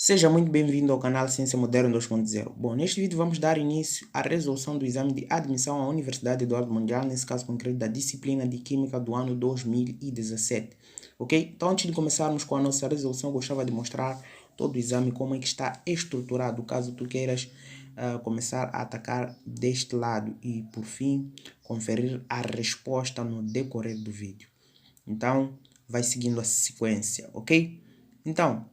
Seja muito bem-vindo ao canal Ciência Moderna 2.0. Bom, neste vídeo vamos dar início à resolução do exame de admissão à Universidade Eduardo Mondlane, nesse caso concreto da disciplina de Química do ano 2017. Ok? Então, antes de começarmos com a nossa resolução, gostava de mostrar todo o exame, como é que está estruturado, caso tu queiras começar a atacar deste lado e, por fim, conferir a resposta no decorrer do vídeo. Então, vai seguindo a sequência, ok? Então,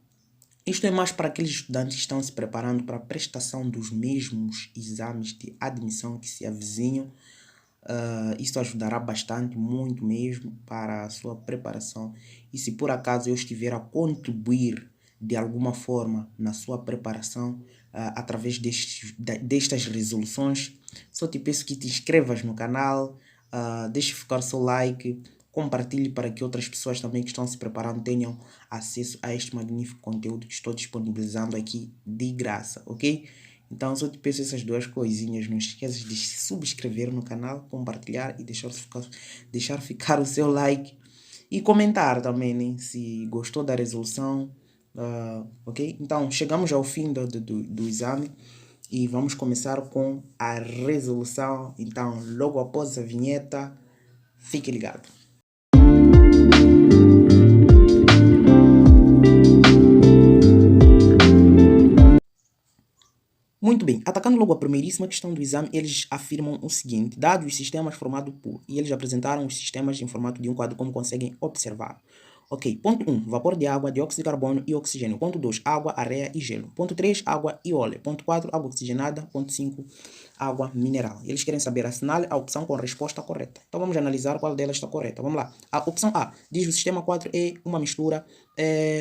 isto é mais para aqueles estudantes que estão se preparando para a prestação dos mesmos exames de admissão que se avizinham. Isso ajudará bastante, muito mesmo, para a sua preparação. E se por acaso eu estiver a contribuir de alguma forma na sua preparação, através destas resoluções, só te peço que te inscrevas no canal, deixe ficar o seu like, compartilhe para que outras pessoas também que estão se preparando tenham acesso a este magnífico conteúdo que estou disponibilizando aqui de graça, ok? Então, só te peço essas duas coisinhas. Não esqueças de se subscrever no canal, compartilhar e deixar ficar o seu like. E comentar também, né, se gostou da resolução, ok? Então, chegamos ao fim do exame e vamos começar com a resolução. Então, logo após a vinheta, fique ligado. Muito bem, atacando logo a primeiríssima questão do exame, eles afirmam o seguinte: dados os sistemas formados por, e eles apresentaram os sistemas em formato de um quadro, como conseguem observar. Ok, ponto 1, vapor de água, dióxido de carbono e oxigênio. Ponto 2, água, areia e gelo. Ponto 3, água e óleo. Ponto 4, água oxigenada. Ponto 5, água mineral. Eles querem saber, assinale a opção com a resposta correta. Então vamos analisar qual delas está correta. Vamos lá. A opção A diz que o sistema 4 é uma mistura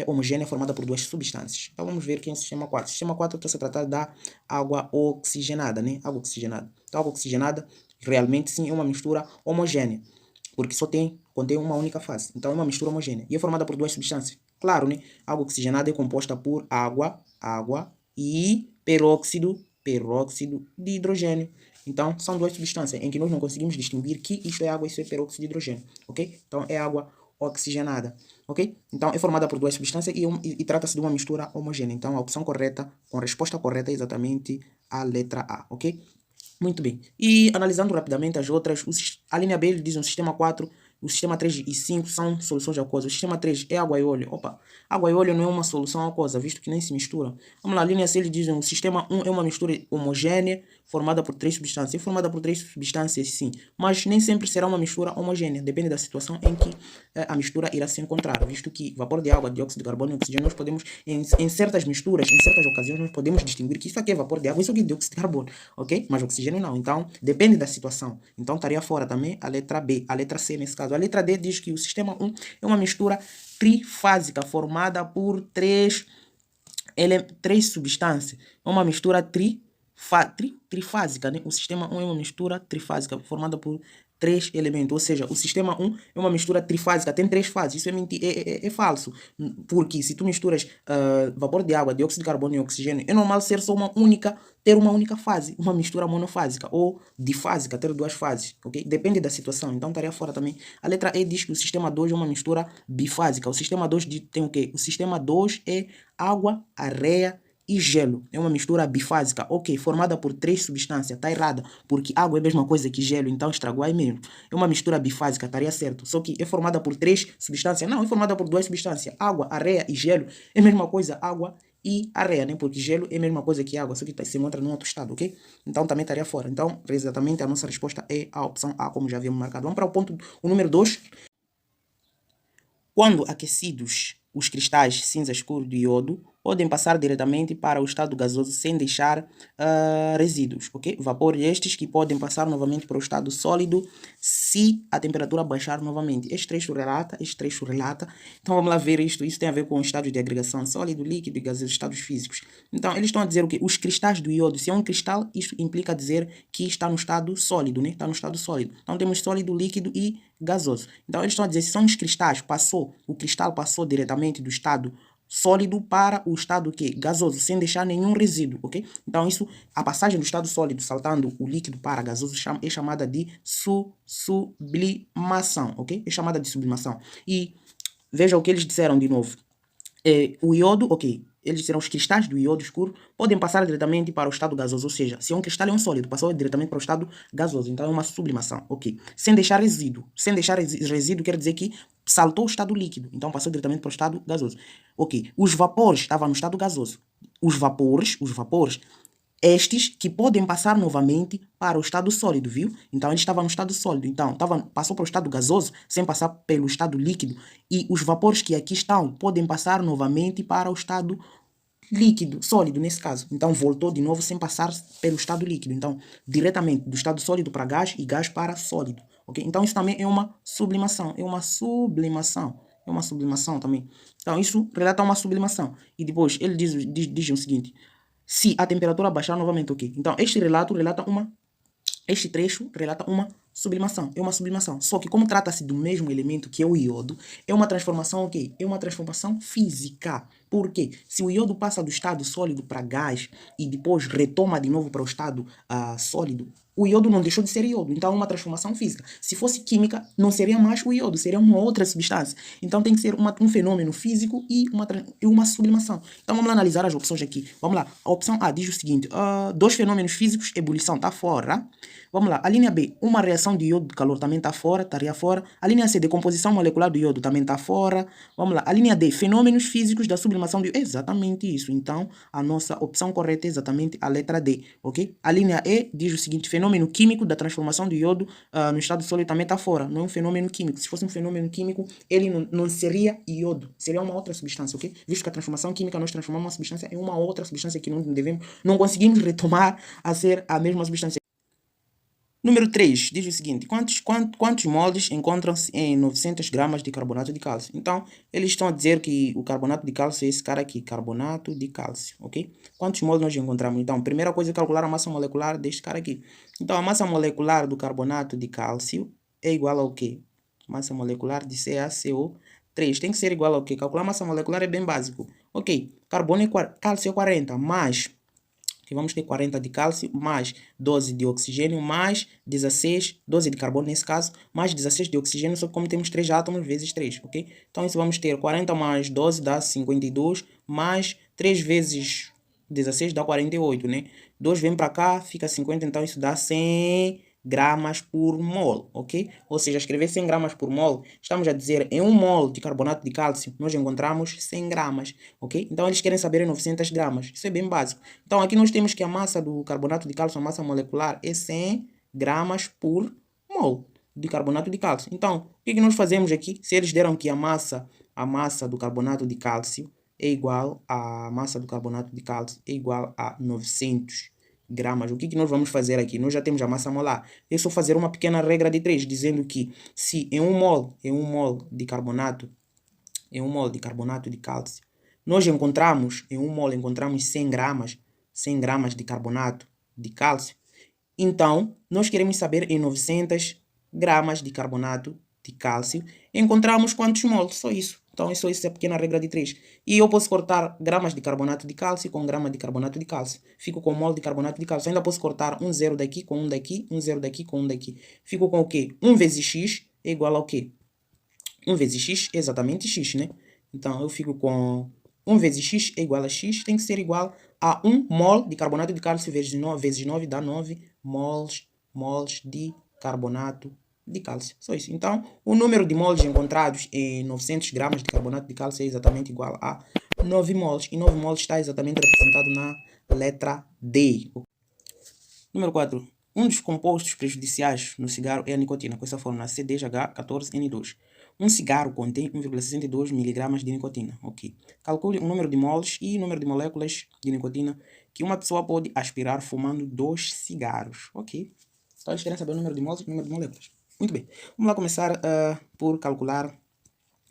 homogênea formada por duas substâncias. Então vamos ver quem é o sistema 4. O sistema 4 está-se a tratar da água oxigenada, né? Água oxigenada. Então, água oxigenada realmente sim é uma mistura homogênea, porque só contém uma única fase. Então é uma mistura homogênea e é formada por duas substâncias. Claro, né? A água oxigenada é composta por água e peróxido de hidrogênio. Então são duas substâncias em que nós não conseguimos distinguir que isto é água e isso é peróxido de hidrogênio, ok? Então é água oxigenada, ok? Então é formada por duas substâncias e trata-se de uma mistura homogênea. Então a opção correta, com a resposta correta, é exatamente a letra A, ok? Muito bem. E analisando rapidamente as outras, a linha B diz um sistema 4, o sistema 3 e 5 são soluções aquosas. O sistema 3 é água e óleo. Opa, água e óleo não é uma solução aquosa, visto que nem se mistura. Vamos lá, a linha C eles dizem o sistema 1 é uma mistura homogênea formada por três substâncias. É formada por três substâncias, sim, mas nem sempre será uma mistura homogênea. Depende da situação em que a mistura irá se encontrar, visto que vapor de água, dióxido de carbono e oxigênio, nós podemos, em certas misturas, em certas ocasiões, nós podemos distinguir que isso aqui é vapor de água, isso aqui é dióxido de carbono, ok? Mas oxigênio não. Então, depende da situação. Então, estaria fora também a letra B, a letra C nesse caso. A letra D diz que o sistema 1 é uma mistura trifásica formada por três substâncias. É uma mistura trifásica, né? O sistema 1 é uma mistura trifásica formada por três elementos, ou seja, o sistema 1 é uma mistura trifásica, tem três fases. Isso é falso, porque se tu misturas vapor de água, dióxido de carbono e oxigênio, é normal ser só ter uma única fase, uma mistura monofásica, ou difásica, ter duas fases, ok? Depende da situação, então estaria fora também. A letra E diz que o sistema 2 é uma mistura bifásica. O sistema 2 tem o quê? O sistema 2 é água, areia e gelo. É uma mistura bifásica, ok, formada por três substâncias. Está errada, porque água é a mesma coisa que gelo, então estragou aí mesmo. É uma mistura bifásica, estaria certo. Só que é formada por três substâncias. Não, é formada por duas substâncias. Água, areia e gelo. É a mesma coisa, água e areia, né? Porque gelo é a mesma coisa que água, só que se encontra num outro estado, ok? Então também estaria fora. Então, exatamente, a nossa resposta é a opção A, como já havíamos marcado. Vamos para o número 2. Quando aquecidos, os cristais cinza escuro de iodo podem passar diretamente para o estado gasoso sem deixar resíduos, ok? Vapores estes que podem passar novamente para o estado sólido se a temperatura baixar novamente. Este trecho relata. Então vamos lá ver isto. Isso tem a ver com o estado de agregação sólido, líquido e gasoso, estados físicos. Então eles estão a dizer o quê? Os cristais do iodo, se é um cristal, isso implica dizer que está no estado sólido, né? Está no estado sólido. Então temos sólido, líquido e gasoso. Então eles estão a dizer, se são os cristais, o cristal passou diretamente do estado sólido para o estado que gasoso, sem deixar nenhum resíduo, ok? Então a passagem do estado sólido saltando o líquido para gasoso é chamada de sublimação, ok? É chamada de sublimação. E veja o que eles disseram de novo. O iodo, ok, eles serão os cristais do iodo escuro, podem passar diretamente para o estado gasoso, ou seja, se um cristal é um sólido, passou diretamente para o estado gasoso, então é uma sublimação, ok? Sem deixar resíduo. Sem deixar resíduo quer dizer que saltou o estado líquido, então passou diretamente para o estado gasoso. Ok, os vapores estavam no estado gasoso. Os vapores, estes que podem passar novamente para o estado sólido, viu? Então, ele estava no estado sólido. Então, passou para o estado gasoso, sem passar pelo estado líquido. E os vapores que aqui estão podem passar novamente para o estado líquido, sólido nesse caso. Então, voltou de novo sem passar pelo estado líquido. Então, diretamente do estado sólido para gás e gás para sólido. Ok? Então, isso também é uma sublimação. É uma sublimação. É uma sublimação também. Então, isso relata uma sublimação. E depois, ele diz o seguinte: se a temperatura baixar novamente, ok? Então, este trecho relata uma sublimação. É uma sublimação. Só que como trata-se do mesmo elemento que é o iodo, é uma transformação, ok? É uma transformação física. Por quê? Se o iodo passa do estado sólido para gás e depois retoma de novo para o estado sólido, o iodo não deixou de ser iodo. Então é uma transformação física. Se fosse química, não seria mais o iodo, seria uma outra substância. Então tem que ser um fenômeno físico e uma sublimação. Então vamos lá analisar as opções aqui. Vamos lá. A opção A diz o seguinte: dois fenômenos físicos, ebulição está fora. Vamos lá. A linha B, uma reação de iodo de calor também está fora, estaria fora. A linha C, decomposição molecular do iodo também está fora. Vamos lá. A linha D, fenômenos físicos da sublimação de iodo. Exatamente isso. Então, a nossa opção correta é exatamente a letra D, ok? A linha E diz o seguinte: fenômeno químico da transformação do iodo no estado sólido também está fora. Não é um fenômeno químico. Se fosse um fenômeno químico, ele não seria iodo. Seria uma outra substância, ok? Visto que a transformação química nós transformamos uma substância em uma outra substância que não conseguimos retomar a ser a mesma substância. Número 3 diz o seguinte: quantos moles encontram-se em 900 gramas de carbonato de cálcio? Então, eles estão a dizer que o carbonato de cálcio é esse cara aqui, carbonato de cálcio, ok? Quantos moles nós encontramos? Então, primeira coisa é calcular a massa molecular deste cara aqui. Então, a massa molecular do carbonato de cálcio é igual ao quê? Massa molecular de CaCO3 tem que ser igual ao quê? Calcular a massa molecular é bem básico. Ok, cálcio é 40, mais... que vamos ter 40 de cálcio, mais 12 de oxigênio, mais 16, 12 de carbono nesse caso, mais 16 de oxigênio, só que como temos 3 átomos, vezes 3, ok? Então, isso vamos ter 40 mais 12 dá 52, mais 3 vezes 16 dá 48, né? 2 vem para cá, fica 50, então isso dá 100 gramas por mol, ok? Ou seja, escrever 100 gramas por mol, estamos a dizer, em 1 mol de carbonato de cálcio, nós encontramos 100 gramas, ok? Então, eles querem saber em 900 gramas, isso é bem básico. Então, aqui nós temos que a massa do carbonato de cálcio, a massa molecular, é 100 gramas por mol de carbonato de cálcio. Então, o que nós fazemos aqui? Se eles deram que a massa do carbonato de cálcio é igual a massa do carbonato de cálcio é igual a 900 gramas. O que nós vamos fazer aqui? Nós já temos a massa molar. É só fazer uma pequena regra de 3, dizendo que se em 1 mol de carbonato, de cálcio, nós encontramos, em 1 mol, encontramos 100 gramas de carbonato de cálcio, então, nós queremos saber em 900 gramas de carbonato de cálcio, encontramos quantos mols, só isso. Então, é só isso, é a pequena regra de 3. E eu posso cortar gramas de carbonato de cálcio com grama de carbonato de cálcio. Fico com mol de carbonato de cálcio. Ainda posso cortar um zero daqui com um daqui, um zero daqui com um daqui. Fico com o quê? 1 vezes x é igual ao quê? 1 vezes x é exatamente x, né? Então, eu fico com 1 vezes x é igual a x, tem que ser igual a 1 mol de carbonato de cálcio vezes 9 dá 9 mols de carbonato de cálcio. Só isso. Então, o número de mols encontrados em 900 gramas de carbonato de cálcio é exatamente igual a 9 mols. E 9 mols está exatamente representado na letra D. Número 4. Um dos compostos prejudiciais no cigarro é a nicotina, com essa fórmula C10H14N2. Um cigarro contém 1,62 mg de nicotina. Ok. Calcule o número de mols e o número de moléculas de nicotina que uma pessoa pode aspirar fumando 2 cigarros. Ok. Então, eles querem saber o número de mols e o número de moléculas. Muito bem. Vamos lá começar por calcular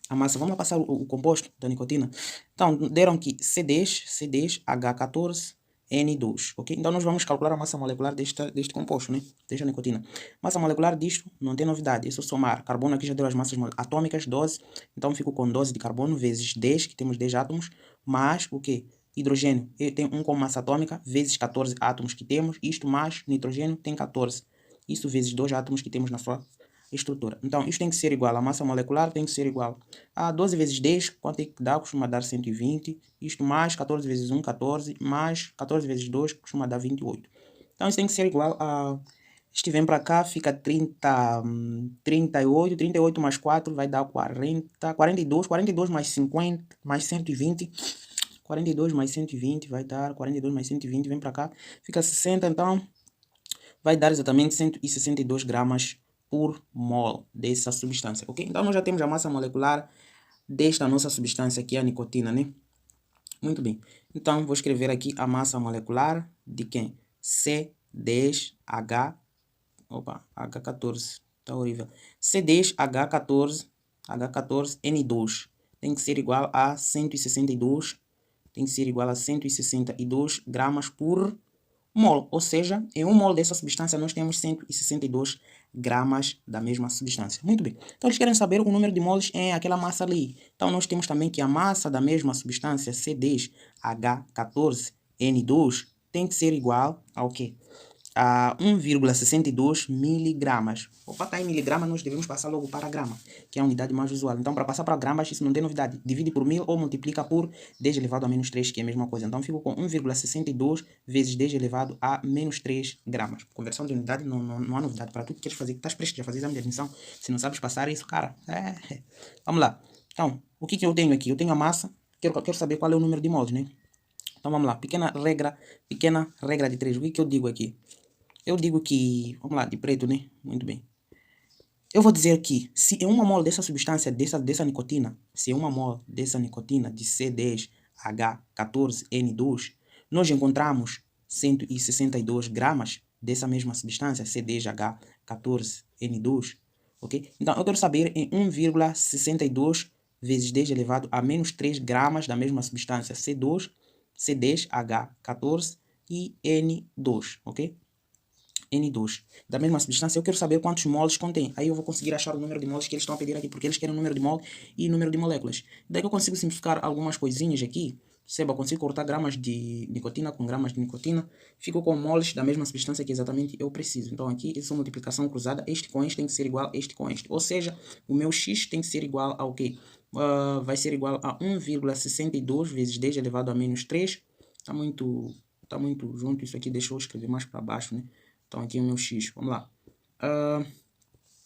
a massa. Vamos lá passar o composto da nicotina. Então, deram que C10H14N2, ok? Então, nós vamos calcular a massa molecular deste composto, né? Desta nicotina. Massa molecular disto não tem novidade. É só somar. Carbono aqui já deu as massas atômicas, 12. Então, fico com 12 de carbono vezes 10, que temos 10 átomos, mais o quê? Hidrogênio tem 1 com massa atômica, vezes 14 átomos que temos. Isto mais nitrogênio tem 14. Isso vezes 2 átomos que temos na sua estrutura. Então, isto tem que ser igual, a massa molecular tem que ser igual a 12 vezes 10, quanto é que dá? Costuma dar 120. Isto mais 14 vezes 1, 14, mais 14 vezes 2, costuma dar 28. Então, isso tem que ser igual a... Este vem para cá, fica 38, 38 mais 4 vai dar 40, 42, 42 mais 50, mais 120, 42 mais 120 vai dar, 42 mais 120 vem para cá, fica 60, então vai dar exatamente 162 gramas por mol dessa substância, ok? Então nós já temos a massa molecular desta nossa substância que é a nicotina, né? Muito bem. Então vou escrever aqui a massa molecular de quem? C10H, opa, H14, tá horrível. C10H14N2 tem que ser igual a 162, tem que ser igual a 162 gramas por mol, ou seja, em 1 mol dessa substância nós temos 162 gramas da mesma substância. Muito bem. Então eles querem saber o número de moles em aquela massa ali. Então nós temos também que a massa da mesma substância C10H14N2 tem que ser igual ao quê? A 1,62 miligramas. Para estar em miligramas, nós devemos passar logo para grama, que é a unidade mais usual. Então, para passar para gramas, isso não tem novidade. Divide por 1000 ou multiplica por 10 elevado a menos 3, que é a mesma coisa. Então, fico com 1,62 vezes 10 elevado a menos 3 gramas. Conversão de unidade não há novidade. Para tu que queres fazer, que estás prestes a fazer exame de admissão, se não sabes passar isso, cara, Vamos lá. Então, o que eu tenho aqui? Eu tenho a massa, quero saber qual é o número de moles, né? Então, vamos lá. Pequena regra de 3. O que eu digo aqui? Eu digo que, vamos lá, de preto, né? Muito bem. Eu vou dizer que se é uma mol dessa substância, dessa nicotina, se é uma mol dessa nicotina de C10H14N2, nós encontramos 162 gramas dessa mesma substância, C10H14N2, ok? Então, eu quero saber em 1,62 vezes 10 elevado a menos 3 gramas da mesma substância, C10H14 e N2, ok? N2, da mesma substância, eu quero saber quantos moles contém. Aí eu vou conseguir achar o número de moles que eles estão a pedir aqui, porque eles querem o número de mol e número de moléculas. Daí eu consigo simplificar algumas coisinhas aqui. Perceba, eu consigo cortar gramas de nicotina com gramas de nicotina. Fico com moles da mesma substância que exatamente eu preciso. Então aqui, essa multiplicação cruzada, este com este tem que ser igual a este com este. Ou seja, o meu x tem que ser igual ao quê? Vai ser igual a 1,62 vezes 10 elevado a menos 3. Tá muito junto isso aqui, deixa eu escrever mais para baixo, né? Então, aqui é o meu x. Vamos lá. Deixa eu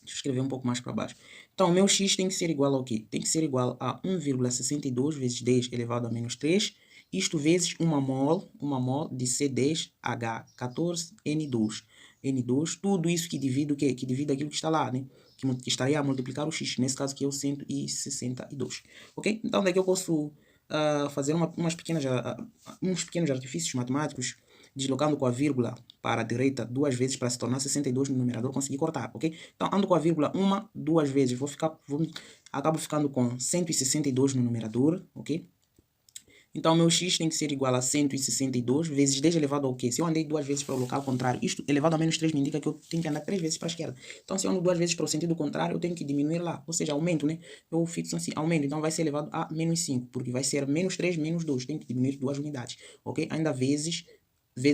escrever um pouco mais para baixo. Então, o meu x tem que ser igual ao quê? Tem que ser igual a 1,62 vezes 10 elevado a menos 3. Isto vezes uma mol de C10H14N2. N2, tudo isso que divide o quê? Que divide aquilo que está lá, né? Que estaria a multiplicar o x. Nesse caso aqui é o 162. Ok? Então, daqui eu posso fazer uns pequenos artifícios matemáticos, deslocando com a vírgula para a direita 2 vezes para se tornar 62 no numerador, consegui cortar, ok? Então, ando com a vírgula 2 vezes, acabo ficando com 162 no numerador, ok? Então, meu x tem que ser igual a 162 vezes 10 elevado ao quê? Se eu andei 2 vezes para o local contrário, isto elevado a menos 3 me indica que eu tenho que andar 3 vezes para a esquerda. Então, se eu ando 2 vezes para o sentido contrário, eu tenho que diminuir lá. Ou seja, aumento, né? Eu fixo assim, aumento. Então, vai ser elevado a menos 5, porque vai ser menos 3 menos 2. Tem que diminuir 2 unidades, ok? Ainda vezes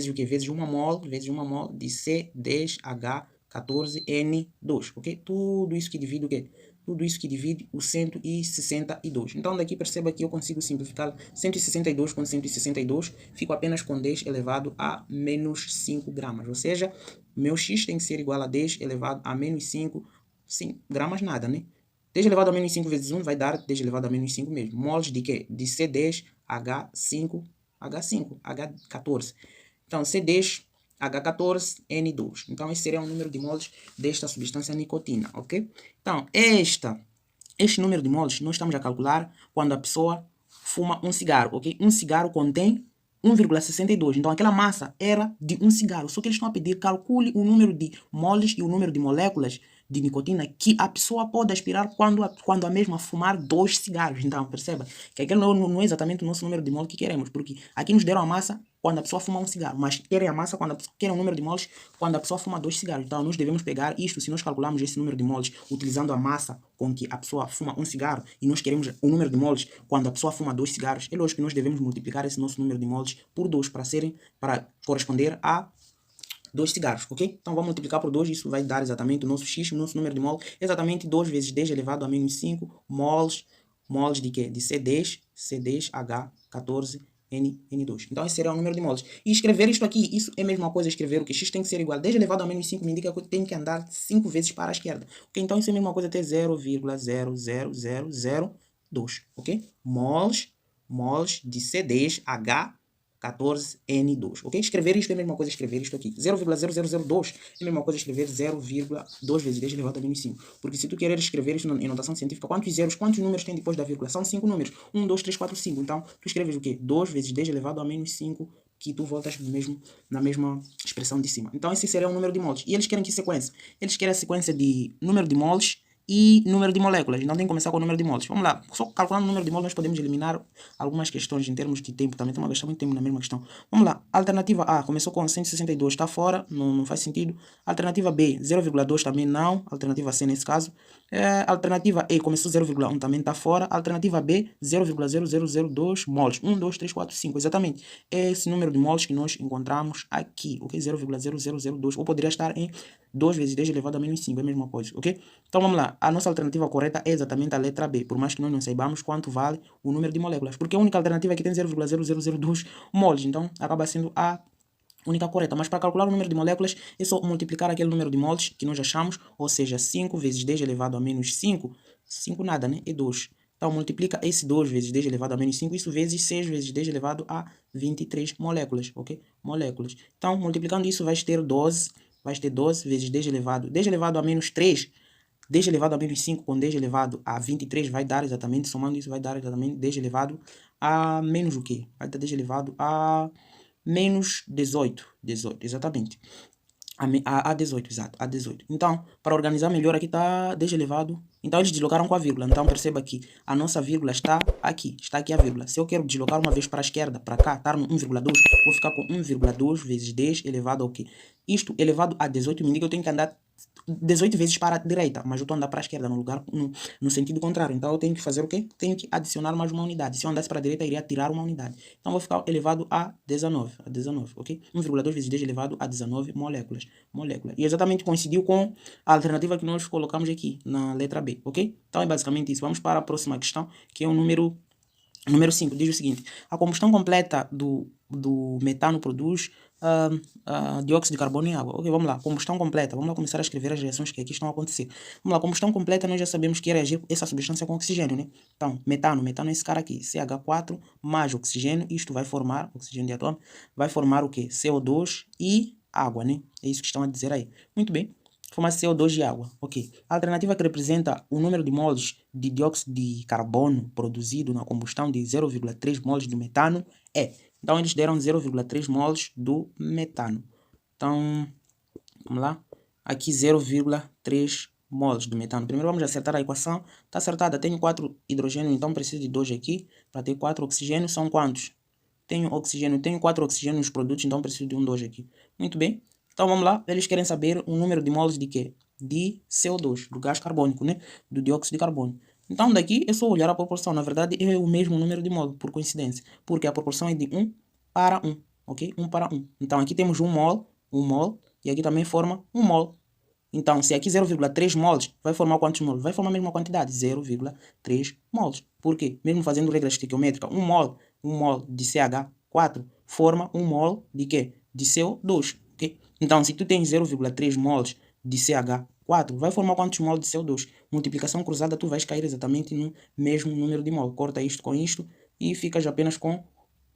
o que? Vezes uma mol de C10H14N2, ok? Tudo isso que divide o quê? Tudo isso que divide o 162. Então, daqui perceba que eu consigo simplificar 162 com 162, fico apenas com 10 elevado a menos 5 gramas. Ou seja, meu x tem que ser igual a 10 elevado a menos 5, 5 gramas nada, né? 10 elevado a menos 5 vezes 1 vai dar 10 elevado a menos 5 mesmo. Moles de quê? De C10H5, H14. Então, C10H14N2. Então, esse seria o número de moles desta substância nicotina, ok? Então, este número de moles nós estamos a calcular quando a pessoa fuma um cigarro, ok? Um cigarro contém 1,62. Então, aquela massa era de um cigarro. Só que eles estão a pedir, calcule o número de moles e o número de moléculas de nicotina que a pessoa pode aspirar quando a mesma fumar 2 cigarros. Então, perceba que aquele não é exatamente o nosso número de moles que queremos, porque aqui nos deram a massa quando a pessoa fuma um cigarro, mas querem a massa querem o número de moles quando a pessoa fuma 2 cigarros. Então, nós devemos pegar isto, se nós calcularmos esse número de moles utilizando a massa com que a pessoa fuma um cigarro, e nós queremos o número de moles quando a pessoa fuma 2 cigarros, é lógico que nós devemos multiplicar esse nosso número de moles por 2 para corresponder 2 cigarros, ok? Então vamos multiplicar por 2, isso vai dar exatamente o nosso x, o nosso número de mol, exatamente 2 vezes 10 elevado a menos 5 mols de quê? De C10H14N2. Então esse será o número de mols. E escrever isto aqui, isso é a mesma coisa escrever o que x tem que ser igual a 10 elevado a menos 5 me indica que eu tenho que andar 5 vezes para a esquerda. Ok? Então isso é a mesma coisa ter 0,00002, ok? Mols de C10H14N2, ok? Escrever isto é a mesma coisa escrever isto aqui. 0,0002 é a mesma coisa escrever 0,2 vezes 10 elevado a menos 5. Porque se tu quereres escrever isto em notação científica, quantos números tem depois da vírgula? São 5 números. 1, 2, 3, 4, 5. Então, tu escreves o quê? 2 vezes 10 elevado a menos 5, que tu voltas na mesma expressão de cima. Então, esse seria o número de moles. E eles querem que sequência? Eles querem a sequência de número de moles e número de moléculas. Então tem que começar com o número de moles. Vamos lá. Só calculando o número de moles nós podemos eliminar algumas questões em termos de tempo. Também estamos a gastar muito tempo na mesma questão. Vamos lá. Alternativa A começou com 162, está fora, não faz sentido. Alternativa B, 0,2 também não. Alternativa C nesse caso. Alternativa E começou 0,1 também está fora. Alternativa B, 0,0002 moles. 1, 2, 3, 4, 5. Exatamente. É esse número de moles que nós encontramos aqui. Ok? 0,0002. Ou poderia estar em 2 vezes 10 elevado a menos 5. É a mesma coisa. Ok? Então vamos lá. A nossa alternativa correta é exatamente a letra B. Por mais que nós não saibamos quanto vale o número de moléculas. Porque a única alternativa que tem 0,0002 moles. Então acaba sendo a única correta. Mas para calcular o número de moléculas é só multiplicar aquele número de moles que nós achamos. Ou seja, 5 vezes 10 elevado a menos 5. 5 nada, né? É 2. Então multiplica esse 2 vezes 10 elevado a menos 5. Isso vezes 6 vezes 10 elevado a 23 moléculas. Ok? Moléculas. Então multiplicando isso vais ter 12. Vais ter 12 vezes 10 elevado a menos 3. 10 elevado a menos 5 com 10 elevado a 23 vai dar exatamente, somando isso vai dar exatamente 10 elevado a menos o quê? Vai dar 10 elevado a menos 18. 18, exatamente. A 18, exato, a 18. Então, para organizar melhor, aqui está 10 elevado. Então, eles deslocaram com a vírgula. Então, perceba aqui, a nossa vírgula está aqui a vírgula. Se eu quero deslocar uma vez para a esquerda, para cá, estar no 1,2, vou ficar com 1,2 vezes 10 elevado ao quê? Isto elevado a 18 me indica que eu tenho que andar 18 vezes para a direita, mas eu estou andando para a esquerda, no sentido contrário. Então, eu tenho que fazer o quê? Tenho que adicionar mais uma unidade. Se eu andasse para a direita, eu iria tirar uma unidade. Então, vou ficar elevado a 19, ok? 1,2 vezes 10 elevado a 19 moléculas. E exatamente coincidiu com a alternativa que nós colocamos aqui, na letra B, ok? Então, é basicamente isso. Vamos para a próxima questão, que é o número 5. Diz o seguinte: a combustão completa do metano produz dióxido de carbono e água. Ok, vamos lá. Combustão completa. Vamos lá começar a escrever as reações que aqui estão a acontecer. Vamos lá. Combustão completa, nós já sabemos que é reagir essa substância com oxigênio, né? Então, metano é esse cara aqui. CH4 mais oxigênio. Isto vai formar, oxigênio de átomo, vai formar o quê? CO2 e água, né? É isso que estão a dizer aí. Muito bem. Forma CO2 e água. Ok. A alternativa que representa o número de moles de dióxido de carbono produzido na combustão de 0,3 moles do metano é. Então, eles deram 0,3 moles do metano. Então, vamos lá. Aqui 0,3 moles do metano. Primeiro vamos acertar a equação. Está acertada. Tenho 4 hidrogênio, então preciso de 2 aqui. Para ter 4 oxigênios, são quantos? Tenho 4 oxigênios nos produtos, então preciso de 2 aqui. Muito bem. Então vamos lá, eles querem saber o número de moles de quê? De CO2, do gás carbônico, né? Do dióxido de carbono. Então daqui é só olhar a proporção, na verdade é o mesmo número de moles, por coincidência, porque a proporção é de 1 para 1, ok? 1 para 1. Então aqui temos 1 mol, e aqui também forma 1 mol. Então se aqui 0,3 moles, vai formar quantos moles? Vai formar a mesma quantidade, 0,3 moles. Por quê? Mesmo fazendo regra estequiométrica, 1 mol de CH4 forma 1 mol de quê? De CO2, ok? Então, se tu tens 0,3 mols de CH4, vai formar quantos mols de CO2? Multiplicação cruzada, tu vais cair exatamente no mesmo número de mol. Corta isto com isto e ficas apenas com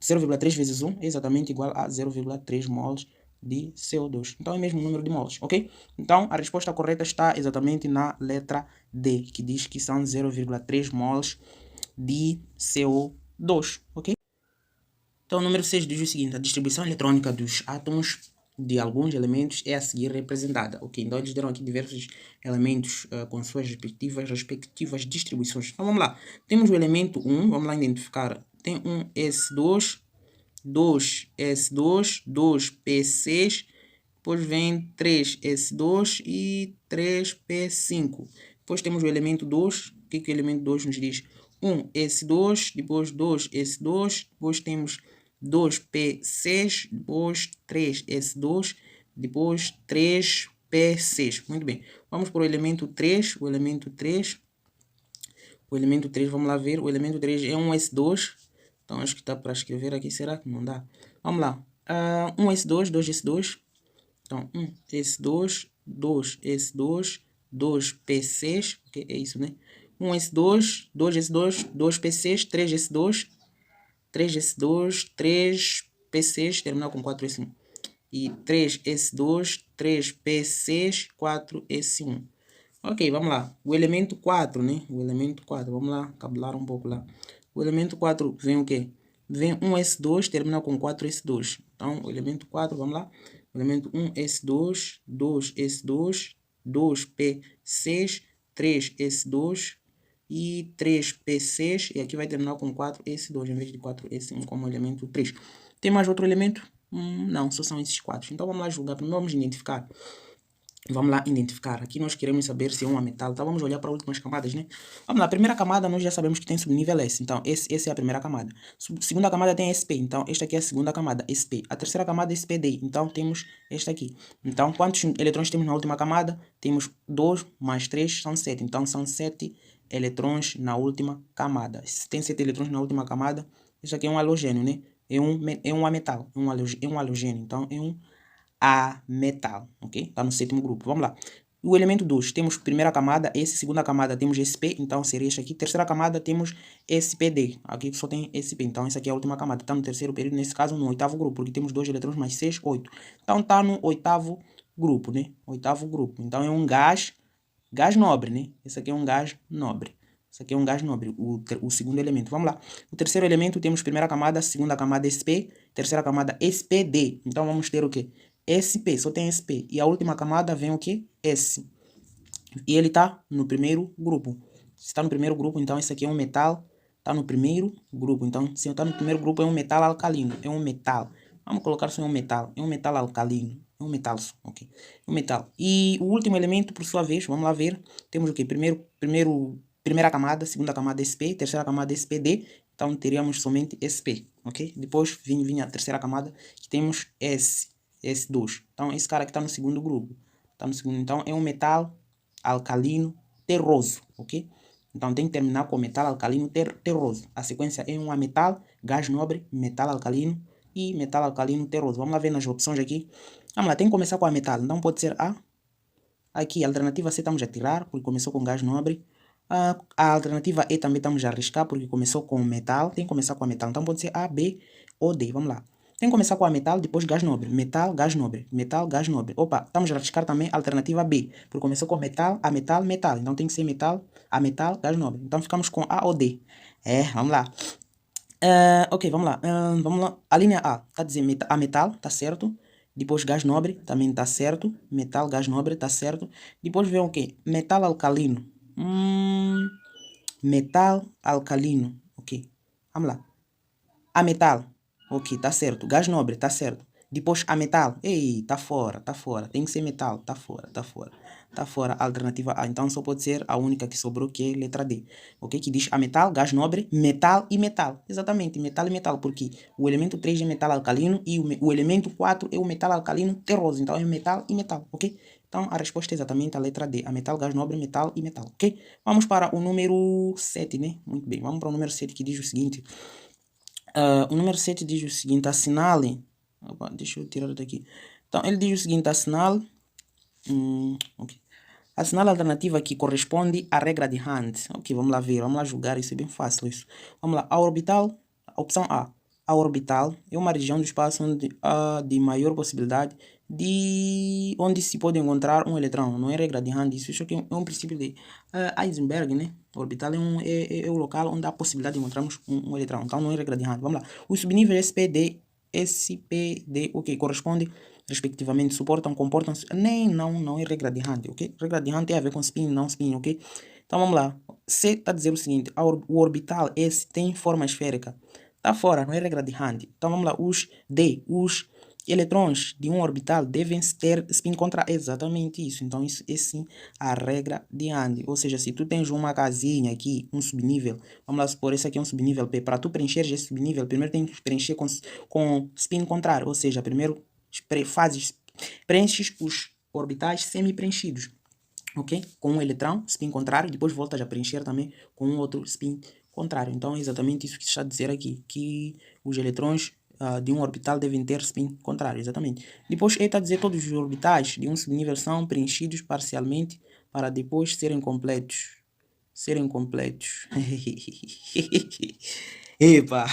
0,3 vezes 1 é exatamente igual a 0,3 mols de CO2. Então, é o mesmo número de mols, ok? Então, a resposta correta está exatamente na letra D, que diz que são 0,3 mols de CO2, ok? Então, o número 6 diz o seguinte: a distribuição eletrônica dos átomos de alguns elementos é a seguir representada. Ok, então eles deram aqui diversos elementos com suas respectivas distribuições. Então vamos lá. Temos o elemento 1, vamos lá identificar. Tem um S2, 2S2, 2P6, depois vem 3S2 e 3P5. Depois temos o elemento 2. O que o elemento 2 nos diz? 1S2, depois 2S2, depois temos 2P6, depois 3S2, depois 3p6. Muito bem. Vamos para o elemento 3. O elemento 3, vamos lá ver. O elemento 3 é um S2. Então, acho que está para escrever aqui. Será que não dá? Vamos lá. Um S2, 2S2. Então, 1S2, 2S2, 2P6. Ok, é isso, né? 1S2, 2S2, 2P6, 3S2, 3S2, 3P6, terminal com 4S1. E 3S2, 3P6, 4S1. Ok, vamos lá. O elemento 4, né? O elemento 4, vamos lá, cabelar um pouco lá. O elemento 4 vem o quê? Vem 1S2, termina com 4S2. Então, o elemento 4, vamos lá. O elemento 1S2, 2S2, 2P6, 3S2 e 3P6. E aqui vai terminar com 4S2 em vez de 4S1 como elemento 3. Tem mais outro elemento? Não, só são esses 4. Então, vamos lá julgar. Primeiro vamos identificar. Vamos lá identificar. Aqui nós queremos saber se é uma metal. Então vamos olhar para as últimas camadas, né? Vamos lá. A primeira camada nós já sabemos que tem subnível S. Então essa é a primeira camada. Segunda camada tem SP. Então esta aqui é a segunda camada, SP. A terceira camada é SPD. Então temos esta aqui. Então quantos eletrões temos na última camada? Temos 2 mais 3 são 7. Então são 7 eletrões na última camada. Se tem 7 eletrões na última camada, isso aqui é um halogênio, né? É um ametal. É um halogênio. Então é um a metal, ok? Está no sétimo grupo. Vamos lá. O elemento 2, temos primeira camada, segunda camada temos SP, então seria este aqui. Terceira camada temos SPD, aqui só tem SP, então essa aqui é a última camada. Está no terceiro período, nesse caso no oitavo grupo, porque temos 2 eletrões mais 6, 8. Então está no oitavo grupo, né? Oitavo grupo. Então é um gás nobre, né? Esse aqui é um gás nobre. Esse aqui é um gás nobre, o segundo elemento. Vamos lá. O terceiro elemento temos primeira camada, segunda camada SP, terceira camada SPD. Então vamos ter o quê? SP, só tem SP. E a última camada vem o quê? S. E ele está no primeiro grupo. Se está no primeiro grupo, então esse aqui é um metal. Está no primeiro grupo. Então, se está no primeiro grupo, é um metal alcalino. É um metal. Vamos colocar só um metal. É um metal alcalino. É um metal, ok? É um metal. E o último elemento, por sua vez, vamos lá ver. Temos o quê? Primeira camada, segunda camada SP, terceira camada SPD. Então, teríamos somente SP, ok? Depois vinha a terceira camada, que temos S2. Então, esse cara aqui está no segundo grupo. Tá no segundo. Então, é um metal alcalino terroso, ok? Então, tem que terminar com metal alcalino terroso. A sequência é um metal, gás nobre, metal alcalino e metal alcalino terroso. Vamos lá ver nas opções aqui. Vamos lá, tem que começar com a metal. Então, pode ser A. Aqui, a alternativa C estamos a tirar, porque começou com gás nobre. A alternativa E também estamos a arriscar, porque começou com metal. Tem que começar com a metal. Então, pode ser A, B ou D. Vamos lá. Tem que começar com a metal, depois gás nobre. Metal, gás nobre. Metal, gás nobre. Opa, estamos a arriscar também a alternativa B, porque começou com metal, a metal, metal. Então tem que ser metal, a metal, gás nobre. Então ficamos com A ou D. Vamos lá. Ok, vamos lá. Vamos lá. A linha A está a dizer a metal, tá certo. Depois gás nobre, também tá certo. Metal, gás nobre, tá certo. Depois vem o quê? Metal alcalino. Metal alcalino. Ok. Vamos lá. A metal. Ok, tá certo. Gás nobre, tá certo. Depois a metal. Ei, tá fora, tá fora. Tem que ser metal, tá fora, tá fora. Tá fora a alternativa A. Então só pode ser a única que sobrou, que é letra D. Ok? Que diz a metal, gás nobre, metal e metal. Exatamente, metal e metal. Porque o elemento 3 é metal alcalino e o elemento 4 é o metal alcalino terroso. Então é metal e metal, ok? Então a resposta é exatamente a letra D. A metal, gás nobre, metal e metal, ok? Vamos para o número 7, né? Muito bem, vamos para o número 7 que diz o seguinte. O número 7 diz o seguinte, assinale. Opa, deixa eu tirar daqui. Então, ele diz o seguinte, assinale. Ok. Assinale a alternativa que corresponde à regra de Hunt. Ok, vamos lá ver, vamos lá julgar, isso é bem fácil isso. Vamos lá, a orbital, opção A. A orbital é uma região do espaço onde há de maior possibilidade de onde se pode encontrar um eletrão. Não é regra de Hunt, isso aqui é um princípio de Heisenberg, né? O orbital é o local onde há a possibilidade de encontrarmos um eletrão. Então não é regra de Hunt. Vamos lá. Os subníveis SPD, ok, corresponde respectivamente, comportam-se. Não é regra de Hunt, ok? Regra de Hunt tem a ver com spin, não spin, ok? Então vamos lá. C está a dizer o seguinte: o orbital S tem forma esférica. Está fora, não é regra de Hunt. Então vamos lá. Os eletrões de um orbital devem ter spin contra exatamente isso. Então isso é sim a regra de Hunt. Ou seja, se tu tens uma casinha aqui, um subnível, vamos lá supor, esse aqui é um subnível P. Para tu preencher esse subnível, primeiro tem que preencher com spin contrário. Ou seja, primeiro fazes Preenches os orbitais semi-preenchidos, ok? Com um eletrão, spin contrário, depois voltas a preencher também com um outro spin contrário. Então é exatamente isso que está a dizer aqui, que os eletrões de um orbital devem ter spin contrário, exatamente. Depois ele está a dizer todos os orbitais de um subnível são preenchidos parcialmente para depois serem completos. Serem completos. Epa!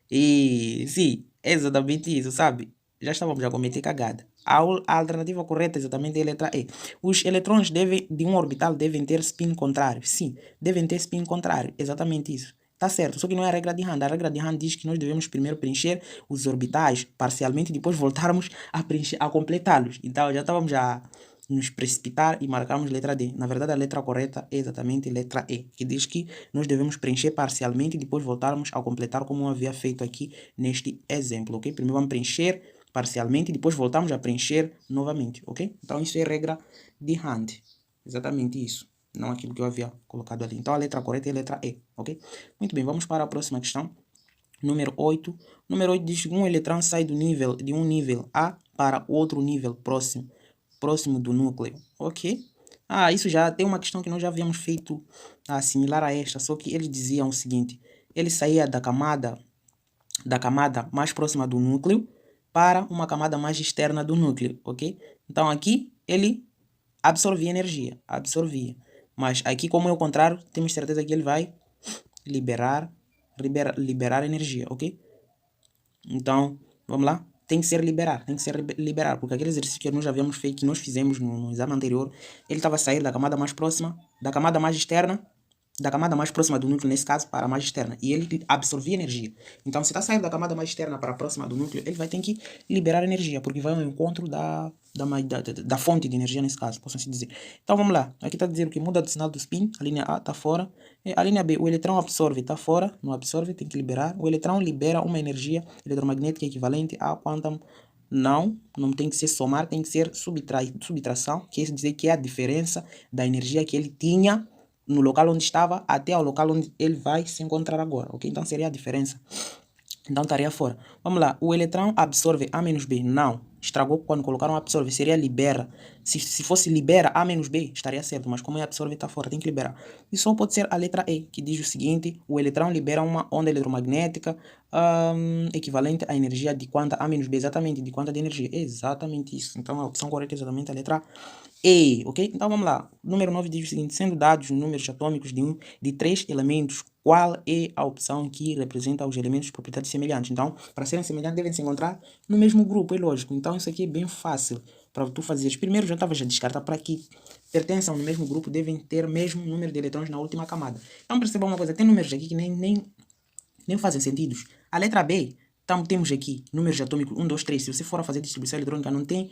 E sim, é exatamente isso, sabe? Já estávamos a cometer cagada. A alternativa correta exatamente é a letra E. Os eletrões de um orbital devem ter spin contrário. Sim, devem ter spin contrário. Exatamente isso. Tá certo, só que não é a regra de Hahn. A regra de Hahn diz que nós devemos primeiro preencher os orbitais parcialmente e depois voltarmos a preencher, a completá-los. Então já estávamos a nos precipitar e marcarmos letra D. Na verdade, a letra correta é exatamente a letra E, que diz que nós devemos preencher parcialmente e depois voltarmos a completar como eu havia feito aqui neste exemplo, ok? Primeiro vamos preencher parcialmente e depois voltamos a preencher novamente, ok? Então isso é regra de Hahn. Exatamente isso. Não aquilo que eu havia colocado ali. Então a letra correta é a letra E, ok? Muito bem, vamos para a próxima questão. Número 8. Número 8 diz que um eletrão sai de um nível A para outro nível próximo do núcleo, ok? Isso já tem uma questão que nós já havíamos feito similar a esta, só que eles diziam o seguinte: ele saía da camada mais próxima do núcleo para uma camada mais externa do núcleo, ok? Então aqui ele absorvia energia, mas aqui, como é o contrário, temos certeza que ele vai liberar energia, ok? Então, vamos lá. Tem que ser liberar, porque aquele exercício que nós já havíamos feito, que nós fizemos no exame anterior, ele estava a sair da camada mais próxima, da camada mais externa, da camada mais próxima do núcleo, nesse caso, para a mais externa. E ele absorvia energia. Então, se está saindo da camada mais externa para a próxima do núcleo, ele vai ter que liberar energia, porque vai ao encontro da fonte de energia, nesse caso, posso assim dizer. Então, vamos lá. Aqui está dizendo que muda de sinal do spin. A linha A está fora. A linha B, o eletrão absorve, está fora. Não absorve, tem que liberar. O eletrão libera uma energia eletromagnética equivalente a quantum. Não tem que ser somar, tem que ser subtração, que quer dizer que é a diferença da energia que ele tinha no local onde estava até ao local onde ele vai se encontrar agora, ok? Então seria a diferença. Então estaria fora. Vamos lá. O eletrão absorve A menos B? Não. Estragou quando colocaram absorve. Seria libera. Se fosse libera A menos B, estaria certo. Mas como é absorve, está fora. Tem que liberar. E só pode ser a letra E, que diz o seguinte: o eletrão libera uma onda eletromagnética equivalente à energia de quanta A menos B. Exatamente. De quanta de energia. Exatamente isso. Então a opção correta é exatamente a letra E, ok? Então vamos lá. Número 9 diz o seguinte: sendo dados números atômicos de 3 elementos, qual é a opção que representa os elementos de propriedades semelhantes? Então, para serem semelhantes, devem se encontrar no mesmo grupo, é lógico. Então, isso aqui é bem fácil para tu fazeres. Primeiro, já estava a descartar para que pertençam no mesmo grupo, devem ter mesmo número de eletrões na última camada. Então, perceba uma coisa: tem números aqui que nem fazem sentido. A letra B, então temos aqui números atômicos 1, 2, 3. Se você for a fazer distribuição eletrônica, não tem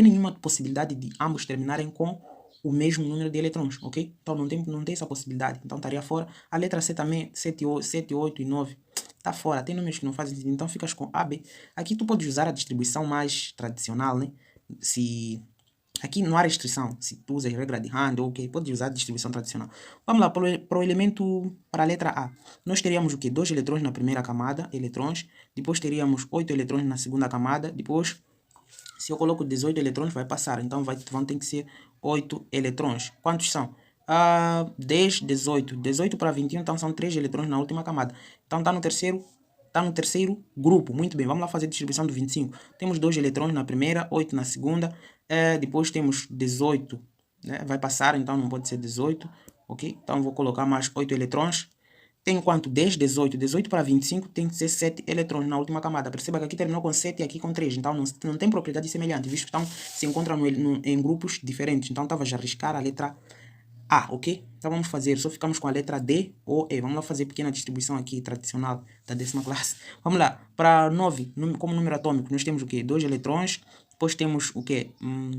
nenhuma possibilidade de ambos terminarem com o mesmo número de eletrões, ok? Então não tem essa possibilidade. Então estaria fora. A letra C também, 7, 8 e 9. Tá fora. Tem números que não fazem sentido. Então ficas com AB. Aqui tu podes usar a distribuição mais tradicional, né? Aqui não há restrição. Se tu usas regra de Hahn, ok, pode usar a distribuição tradicional. Vamos lá, para a letra A. Nós teríamos o quê? 2 eletrões na primeira camada, elétrons. Depois teríamos 8 eletrões na segunda camada. Depois, se eu coloco 18 eletrões, vai passar. Então vão ter que ser 8 eletrões. Quantos são? 10, 18. 18 para 21, então são 3 eletrões na última camada. Então está no terceiro grupo. Muito bem, vamos lá fazer a distribuição do 25. Temos 2 eletrões na primeira, 8 na segunda. Depois temos 18, né? Vai passar, então não pode ser 18, ok? Então vou colocar mais 8 eletrões. Tem quanto? 10, 18. 18 para 25 tem que ser 7 eletrões na última camada. Perceba que aqui terminou com 7 e aqui com 3. Então não tem propriedade semelhante, visto que se encontram em grupos diferentes. Então estava a arriscar a letra A, ok? Então vamos fazer, só ficamos com a letra D ou E. Vamos lá fazer pequena distribuição aqui, tradicional da 10ª classe. Vamos lá, para 9, como número atômico, nós temos o quê? 2 eletrões, depois temos o quê?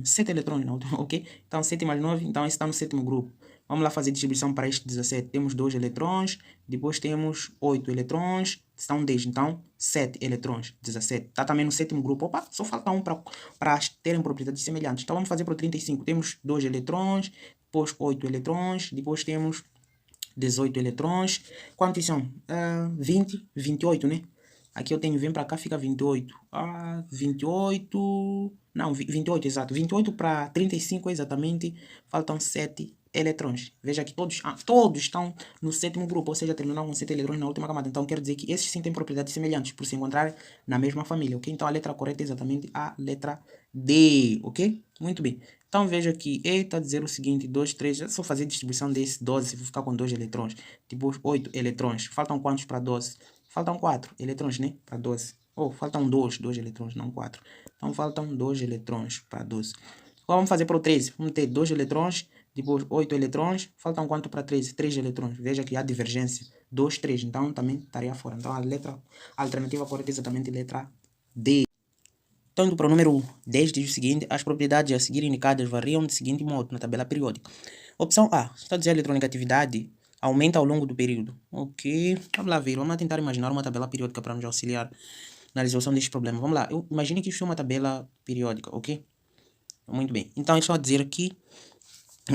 7 eletrões, não, ok? Então 7 mais 9, então esse está no 7º grupo. Vamos lá fazer distribuição para este 17. Temos 2 eletrões, depois temos 8 eletrões, são 10, então 7 eletrões, 17. Está também no 7º grupo. Opa, só falta um para terem propriedades semelhantes. Então vamos fazer para o 35. Temos 2 eletrões, depois 8 eletrões, depois temos 18 eletrões. Quantos são? 20, 28, né? Aqui eu tenho, vem para cá, fica 28. 28... Não, 28, exato. 28 para 35 exatamente, faltam 7 eletrões. Veja que todos estão no sétimo grupo, ou seja, terminaram com 7 eletrões na última camada. Então quer dizer que esses sim têm propriedades semelhantes, por se encontrarem na mesma família, ok? Então a letra correta é exatamente a letra D, ok? Muito bem. Então veja que E está a dizer o seguinte, 2, 3, é só fazer distribuição desse 12, se vou ficar com 2 eletrões. Tipo 8 eletrões. Faltam quantos para 12? Faltam 4 eletrões, né? Para 12. Faltam 2 eletrões, não 4. Então faltam 2 eletrões para 12. Agora vamos fazer para o 13. Vamos ter 2 eletrões, depois 8 eletrões. Faltam quanto para 13? 3 eletrões. Veja que há divergência. 2, 3. Então também estaria fora. Então a alternativa correta é exatamente a letra D. Então, indo para o número 10, diz o seguinte: as propriedades a seguir indicadas variam de seguinte modo na tabela periódica. Opção A, está a dizer a eletronegatividade aumenta ao longo do período. Ok, vamos lá ver, vamos tentar imaginar uma tabela periódica para nos auxiliar na resolução deste problema. Vamos lá, imagine que isto é uma tabela periódica, ok? Muito bem, então eles estão a dizer que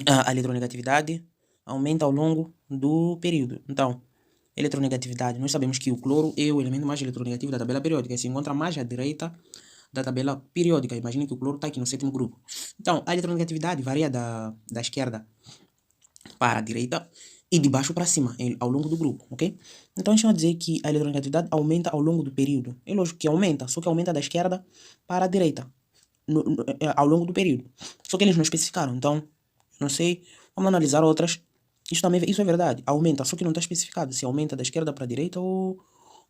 a eletronegatividade aumenta ao longo do período. Então, eletronegatividade, nós sabemos que o cloro é o elemento mais eletronegativo da tabela periódica, se encontra mais à direita da tabela periódica. Imagine que o cloro está aqui no sétimo grupo. Então, a eletronegatividade varia da esquerda para a direita e de baixo para cima, ao longo do grupo, ok? Então, estão a dizer que a eletronegatividade aumenta ao longo do período. É lógico que aumenta, só que aumenta da esquerda para a direita, ao longo do período. Só que eles não especificaram, então, não sei, vamos analisar outras. Isso é verdade, aumenta, só que não está especificado se aumenta da esquerda para a direita ou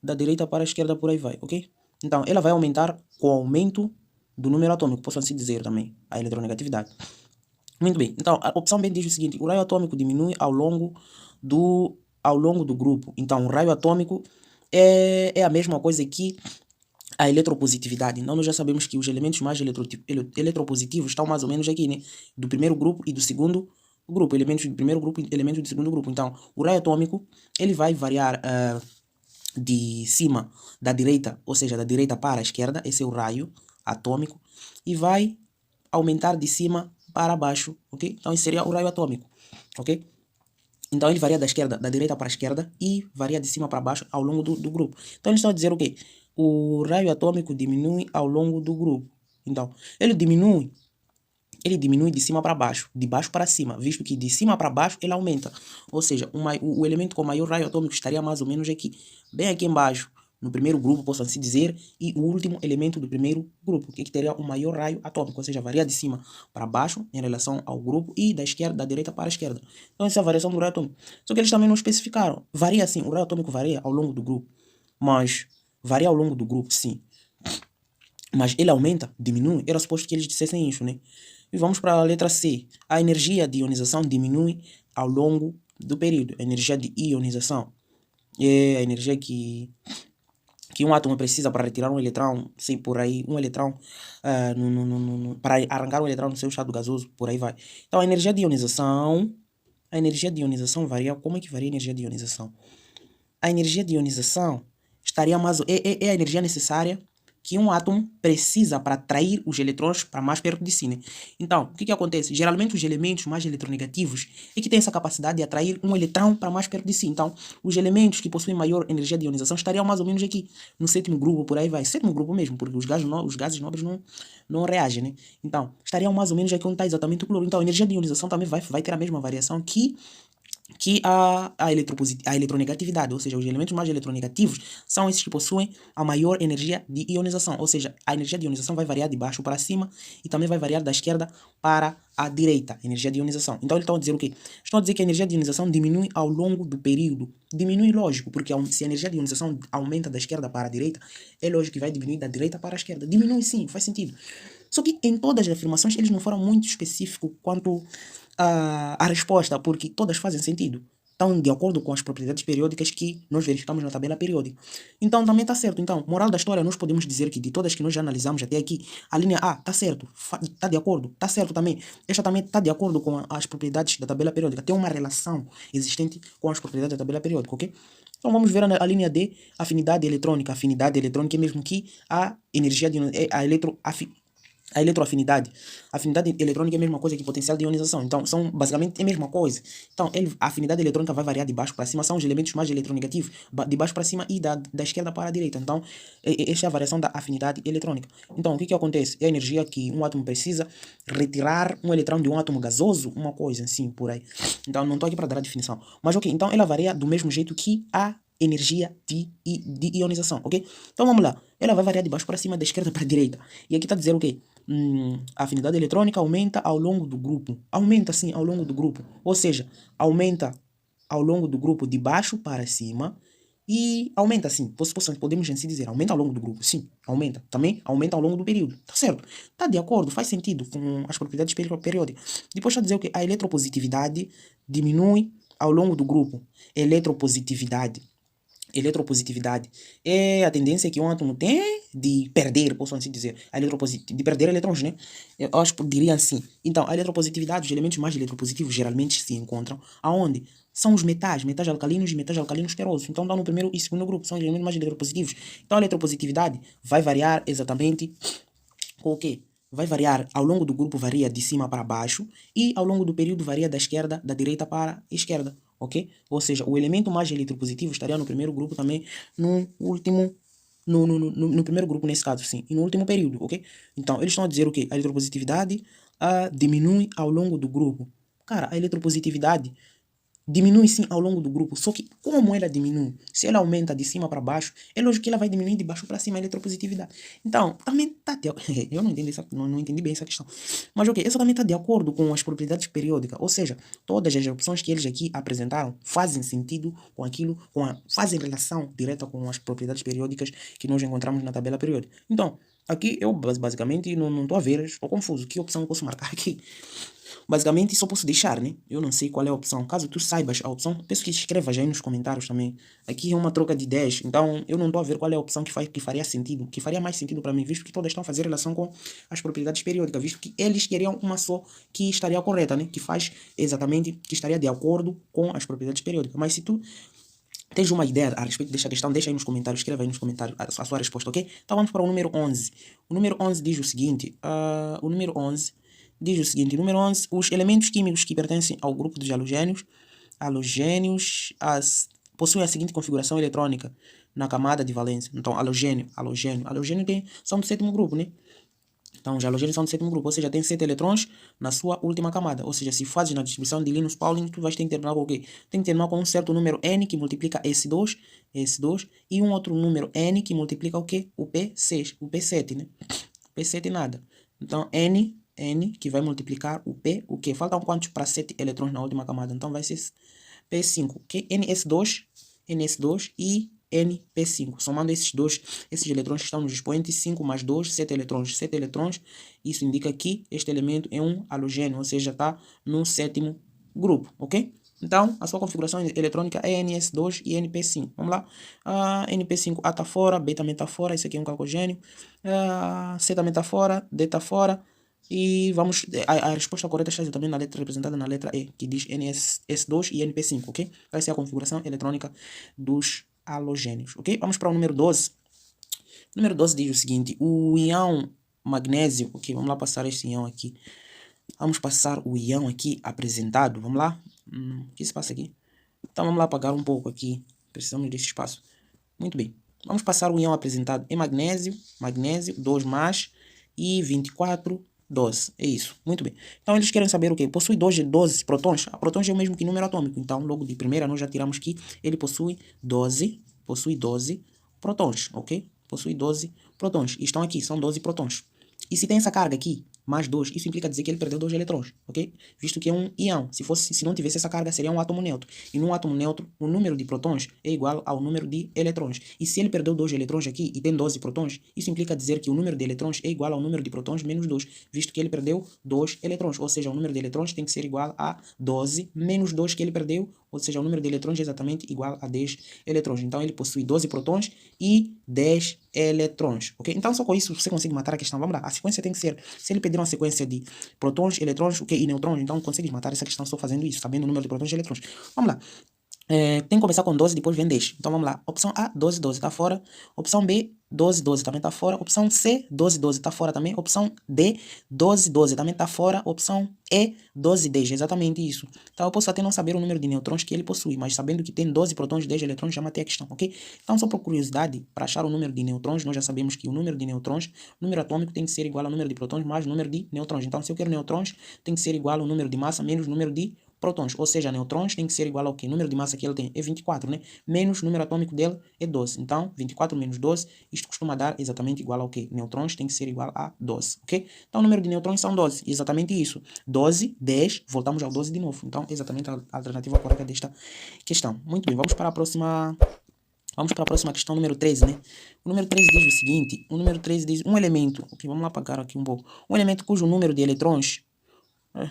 da direita para a esquerda, por aí vai, ok? Então, ela vai aumentar com o aumento do número atômico, posso assim dizer também, a eletronegatividade. Muito bem, então a opção B diz o seguinte: o raio atômico diminui ao longo do grupo. Então, o raio atômico é a mesma coisa que a eletropositividade. Então, nós já sabemos que os elementos mais eletropositivos estão mais ou menos aqui, né? Do primeiro grupo e do segundo grupo. Elementos do primeiro grupo e elementos do segundo grupo. Então, o raio atômico, ele vai variar de cima, da direita, ou seja, da direita para a esquerda. Esse é o raio atômico. E vai aumentar de cima para baixo, ok? Então, esse seria o raio atômico, ok? Então, ele varia da direita para a esquerda e varia de cima para baixo ao longo do grupo. Então, eles estão a dizer o quê? O raio atômico diminui ao longo do grupo. Então, ele diminui de cima para baixo, de baixo para cima, visto que de cima para baixo ele aumenta. Ou seja, o elemento com maior raio atômico estaria mais ou menos aqui, bem aqui embaixo, no primeiro grupo, posso assim dizer, e o último elemento do primeiro grupo, que teria o maior raio atômico, ou seja, varia de cima para baixo em relação ao grupo e da direita para a esquerda. Então essa é a variação do raio atômico. Só que eles também não especificaram. Varia assim, o raio atômico varia ao longo do grupo, mas varia ao longo do grupo, sim. Mas ele aumenta, diminui, era suposto que eles dissessem isso, né? E vamos para a letra C. A energia de ionização diminui ao longo do período. A energia de ionização é a energia que um átomo precisa para retirar um eletrão, sei por aí, um eletrão, para arrancar um eletrão no seu estado gasoso, por aí vai. Então a energia de ionização varia. Como é que varia a energia de ionização? A energia de ionização estaria mais... É a energia necessária que um átomo precisa para atrair os eletrões para mais perto de si, né? Então, o que acontece? Geralmente os elementos mais eletronegativos é que têm essa capacidade de atrair um eletrão para mais perto de si. Então, os elementos que possuem maior energia de ionização estariam mais ou menos aqui, no sétimo grupo, por aí vai. Sétimo grupo mesmo, porque os gases nobres não reagem, né? Então, estariam mais ou menos aqui onde está exatamente o cloro. Então, a energia de ionização também vai ter a mesma variação que a eletronegatividade, ou seja, os elementos mais eletronegativos são esses que possuem a maior energia de ionização, ou seja, a energia de ionização vai variar de baixo para cima e também vai variar da esquerda para a direita, energia de ionização. Então eles estão a dizer o quê? Estão a dizer que a energia de ionização diminui ao longo do período. Diminui, lógico, porque se a energia de ionização aumenta da esquerda para a direita, é lógico que vai diminuir da direita para a esquerda. Diminui sim, faz sentido. Só que em todas as afirmações eles não foram muito específicos quanto a resposta, porque todas fazem sentido. Estão de acordo com as propriedades periódicas que nós verificamos na tabela periódica. Então também está certo. Então, moral da história, nós podemos dizer que de todas que nós já analisamos até aqui, a linha A está certo, está de acordo, está certo também. Esta também está de acordo com as propriedades da tabela periódica. Tem uma relação existente com as propriedades da tabela periódica, ok? Então vamos ver a linha D, afinidade eletrônica. Afinidade eletrônica é mesmo que a energia de A eletroafinidade. A afinidade eletrônica é a mesma coisa que potencial de ionização. Então, são basicamente a mesma coisa. Então, a afinidade eletrônica vai variar de baixo para cima. São os elementos mais eletronegativos, de baixo para cima e da esquerda para a direita. Então, esta é a variação da afinidade eletrônica. Então, o que acontece? É a energia que um átomo precisa retirar um eletrão de um átomo gasoso, uma coisa assim, por aí. Então, não estou aqui para dar a definição. Mas, ok, então ela varia do mesmo jeito que a energia de ionização, ok? Então, vamos lá. Ela vai variar de baixo para cima, da esquerda para a direita. E aqui está dizendo o quê? A afinidade eletrônica aumenta ao longo do grupo. Aumenta, sim, ao longo do grupo. Ou seja, aumenta ao longo do grupo de baixo para cima e aumenta, sim. Podemos assim dizer, aumenta ao longo do grupo. Sim, aumenta. Também aumenta ao longo do período. Tá certo? Tá de acordo, faz sentido com as propriedades periódicas. Depois está a dizer o que a eletropositividade diminui ao longo do grupo. Eletropositividade é a tendência que um átomo tem de perder, posso assim dizer, de perder elétrons, né? Eu acho que diria assim. Então, a eletropositividade, os elementos mais eletropositivos geralmente se encontram aonde? São os metais alcalinos e metais alcalinos terrosos. Então, dá no primeiro e segundo grupo, são os elementos mais eletropositivos. Então, a eletropositividade vai variar exatamente com o quê? Vai variar, ao longo do grupo varia de cima para baixo e ao longo do período varia da direita para a esquerda, ok? Ou seja, o elemento mais eletropositivo estaria no primeiro grupo também, no último, no primeiro grupo nesse caso, sim, e no último período, ok? Então, eles estão a dizer o quê? A eletropositividade diminui ao longo do grupo. Cara, a eletropositividade diminui sim ao longo do grupo, só que como ela diminui? Se ela aumenta de cima para baixo, é lógico que ela vai diminuir de baixo para cima a eletropositividade. Então, também está de acordo. Eu não entendi bem essa questão. Mas ok, isso também está de acordo com as propriedades periódicas, ou seja, todas as opções que eles aqui apresentaram fazem sentido com aquilo, fazem relação direta com as propriedades periódicas que nós encontramos na tabela periódica. Então, aqui eu basicamente não estou a ver, estou confuso. Que opção eu posso marcar aqui? Basicamente, só posso deixar, né? Eu não sei qual é a opção. Caso tu saibas a opção, peço que escrevas aí nos comentários também. Aqui é uma troca de ideias, então eu não estou a ver qual é a opção que faria sentido, que faria mais sentido para mim, visto que todas estão a fazer relação com as propriedades periódicas, visto que eles queriam uma só que estaria correta, né? Que faz exatamente, que estaria de acordo com as propriedades periódicas. Mas se tu tens uma ideia a respeito desta questão, deixa aí nos comentários, escreva aí nos comentários a sua resposta, ok? Então vamos para o número 11. O número 11 diz o seguinte, número 11, os elementos químicos que pertencem ao grupo dos possuem a seguinte configuração eletrônica na camada de valência. Então, halogênio são do sétimo grupo, né? Então, os halogênios são do sétimo grupo, ou seja, tem 7 eletrões na sua última camada. Ou seja, se fazes na distribuição de Linus Pauling, tu vais ter que terminar com o quê? Tem que terminar com um certo número N que multiplica S2, e um outro número N que multiplica o quê? O P6, o P7, né? P7 nada. Então, N, que vai multiplicar o P, o quê? Faltam quantos para 7 eletrões na última camada? Então, vai ser P5, ok? NS2 e NP5. Somando esses eletrões que estão nos expoentes, 5 mais 2, 7 eletrões. 7 eletrões, isso indica que este elemento é um halogênio, ou seja, está no sétimo grupo, ok? Então, a sua configuração eletrônica é NS2 e NP5. Vamos lá. NP5A está fora, B também está fora, isso aqui é um calcogênio. C também está fora, D está fora. E vamos, a resposta correta está também representada na letra E, que diz NS2 e NP5, ok? Essa é a configuração eletrônica dos halogênios, ok? Vamos para o número 12. O número 12 diz o seguinte, o íon magnésio, ok? Vamos lá passar este íon aqui. Vamos passar o íon aqui apresentado, vamos lá? O que se passa aqui? Então vamos lá apagar um pouco aqui, precisamos desse espaço. Muito bem, vamos passar o íon apresentado em magnésio, 2 mais e 24, 12, é isso, muito bem. Então eles querem saber o que? Possui 12 prótons. A prótons é o mesmo que número atômico, então logo de primeira nós já tiramos que ele possui 12 prótons, ok? Possui 12 prótons, e estão aqui, são 12 prótons. E se tem essa carga aqui, mais 2, isso implica dizer que ele perdeu 2 eletrões, ok? Visto que é um íon. Se não tivesse essa carga, seria um átomo neutro. E num átomo neutro, o número de prótons é igual ao número de eletrões. E se ele perdeu 2 eletrões aqui e tem 12 prótons, isso implica dizer que o número de eletrões é igual ao número de prótons menos 2, visto que ele perdeu 2 eletrões. Ou seja, o número de eletrões tem que ser igual a 12 menos 2 que ele perdeu, ou seja, o número de eletrões é exatamente igual a 10 eletrões. Então, ele possui 12 prótons e 10 eletrões, ok? Então, só com isso você consegue matar a questão. Vamos lá, a sequência tem que ser, se ele pedir uma sequência de prótons, eletrões, ok, e neutrões, então consegue matar essa questão só fazendo isso, sabendo o número de prótons e eletrões. Vamos lá. tem que começar com 12, depois vem 10. Então vamos lá. Opção A, 12, 12 está fora. Opção B, 12, 12 também está fora. Opção C, 12, 12 está fora também. Opção D, 12, 12 também está fora. Opção E, 12, 10. Exatamente isso. Então eu posso até não saber o número de nêutrons que ele possui, mas sabendo que tem 12 prótons e 10 eletrões, já matei a questão, ok? Então só por curiosidade, para achar o número de nêutrons, nós já sabemos que o número de nêutrons, o número atômico tem que ser igual ao número de prótons mais o número de nêutrons. Então se eu quero nêutrons, tem que ser igual ao número de massa menos o número de prótons, ou seja, nêutrons tem que ser igual ao quê? O número de massa que ele tem é 24, né? Menos o número atômico dele é 12. Então, 24 menos 12, isto costuma dar exatamente igual ao quê? Nêutrons tem que ser igual a 12, ok? Então, o número de nêutrons são 12, exatamente isso. 12, 10, voltamos ao 12 de novo. Então, exatamente a alternativa correta desta questão. Muito bem, vamos para a próxima... Vamos para a próxima questão, número 13, né? O número 13 diz o seguinte, o número 13 diz um elemento, ok, vamos lá apagar aqui um pouco. Um elemento cujo número de eletrões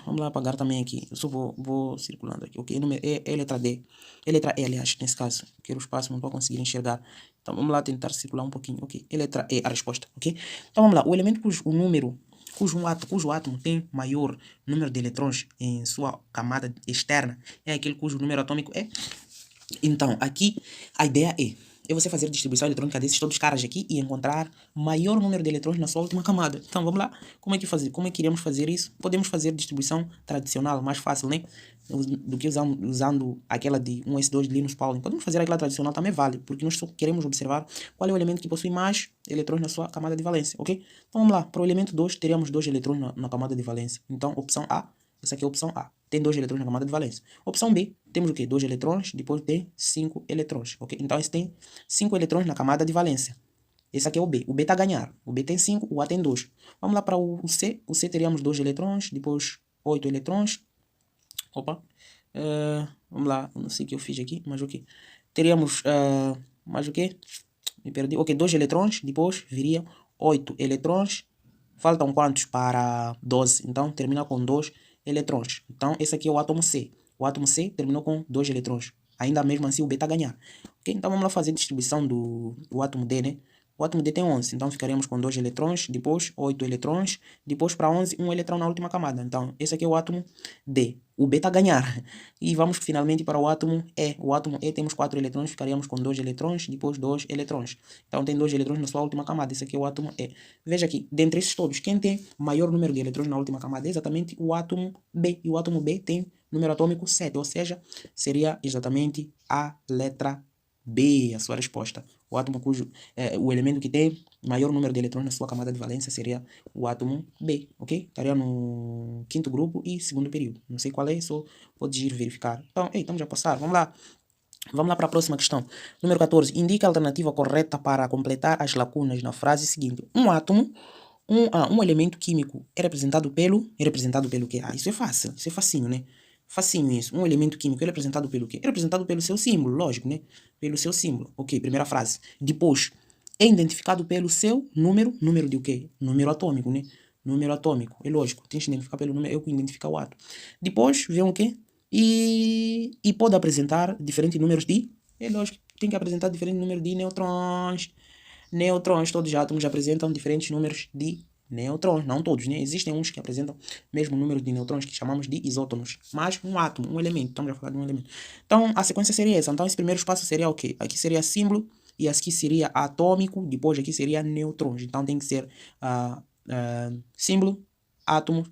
vamos lá apagar também aqui. Eu só vou circulando aqui. Ok, número é letra D. É letra E, aliás, nesse caso. Quero o espaço, não estou conseguindo enxergar. Então vamos lá tentar circular um pouquinho. Ok, é letra E a resposta. Ok, então vamos lá. O elemento cujo átomo tem maior número de eletrões em sua camada externa é aquele cujo número atômico é. Então, aqui a ideia é você fazer distribuição eletrônica desses todos os caras aqui e encontrar maior número de eletrões na sua última camada. Então, vamos lá. Como é que iremos fazer isso? Podemos fazer distribuição tradicional, mais fácil, né? Do que usando aquela de 1s2 de Linus Pauling. Podemos fazer aquela tradicional, também vale, porque nós só queremos observar qual é o elemento que possui mais eletrões na sua camada de valência, ok? Então, vamos lá. Para o elemento 2, teríamos 2 eletrões na camada de valência. Então, opção A. Essa aqui é a opção A. Tem 2 eletrões na camada de valência. Opção B, temos o quê? 2 eletrões, depois tem 5 eletrões, ok? Então, esse tem 5 eletrões na camada de valência. Esse aqui é o B. O B está a ganhar. O B tem 5, o A tem 2. Vamos lá para o C. O C teríamos 2 eletrões, depois 8 eletrões. Opa. Vamos lá. Não sei o que eu fiz aqui, mas ok. Teríamos mais o quê? Me perdi. Ok, 2 eletrões, depois viria 8 eletrões. Faltam quantos para 12? Então, termina com 2 eletrões. Então, esse aqui é o átomo C. O átomo C terminou com 2 eletrões. Ainda mesmo assim, o B está a ganhar. Okay? Então, vamos lá fazer a distribuição do átomo D, né? O átomo D tem 11. Então, ficaremos com 2 eletrões, depois 8 eletrões, depois para 11, 1 eletrão na última camada. Então, esse aqui é o átomo D. O B está a ganhar. E vamos finalmente para o átomo E. O átomo E temos 4 eletrões, ficaríamos com 2 eletrões, depois 2 eletrões. Então, tem 2 eletrões na sua última camada. Esse aqui é o átomo E. Veja aqui, dentre esses todos, quem tem maior número de eletrões na última camada é exatamente o átomo B. E o átomo B tem número atômico 7, ou seja, seria exatamente a letra B, a sua resposta. O átomo o elemento que tem maior número de eletrões na sua camada de valência seria o átomo B, ok? Estaria no quinto grupo e segundo período. Não sei qual é, só pode ir verificar. Então, estamos a passar, vamos lá. Vamos lá para a próxima questão. Número 14. Indica a alternativa correta para completar as lacunas na frase seguinte. Um átomo, um elemento químico é representado pelo... É representado pelo quê? Isso é fácil, isso é facinho, né? Facinho isso. Um elemento químico é representado pelo quê? É representado pelo seu símbolo, lógico, né? Pelo seu símbolo. Ok, primeira frase. Depois, é identificado pelo seu número. Número de o quê? Número atômico, né? Número atômico. É lógico, tem que identificar pelo número, é o que identifica o átomo. Depois, vem o quê? E pode apresentar diferentes números de... É lógico, tem que apresentar diferentes números de nêutrons. Nêutrons, todos os átomos apresentam diferentes números de nêutrons, não todos, né? Existem uns que apresentam mesmo número de nêutrons que chamamos de isótonos, mas um átomo, um elemento, estamos a falar de um elemento. Então, a sequência seria essa. Então, esse primeiro espaço seria o quê? Aqui seria símbolo, e aqui seria atômico, depois aqui seria nêutrons. Então, tem que ser símbolo, átomo,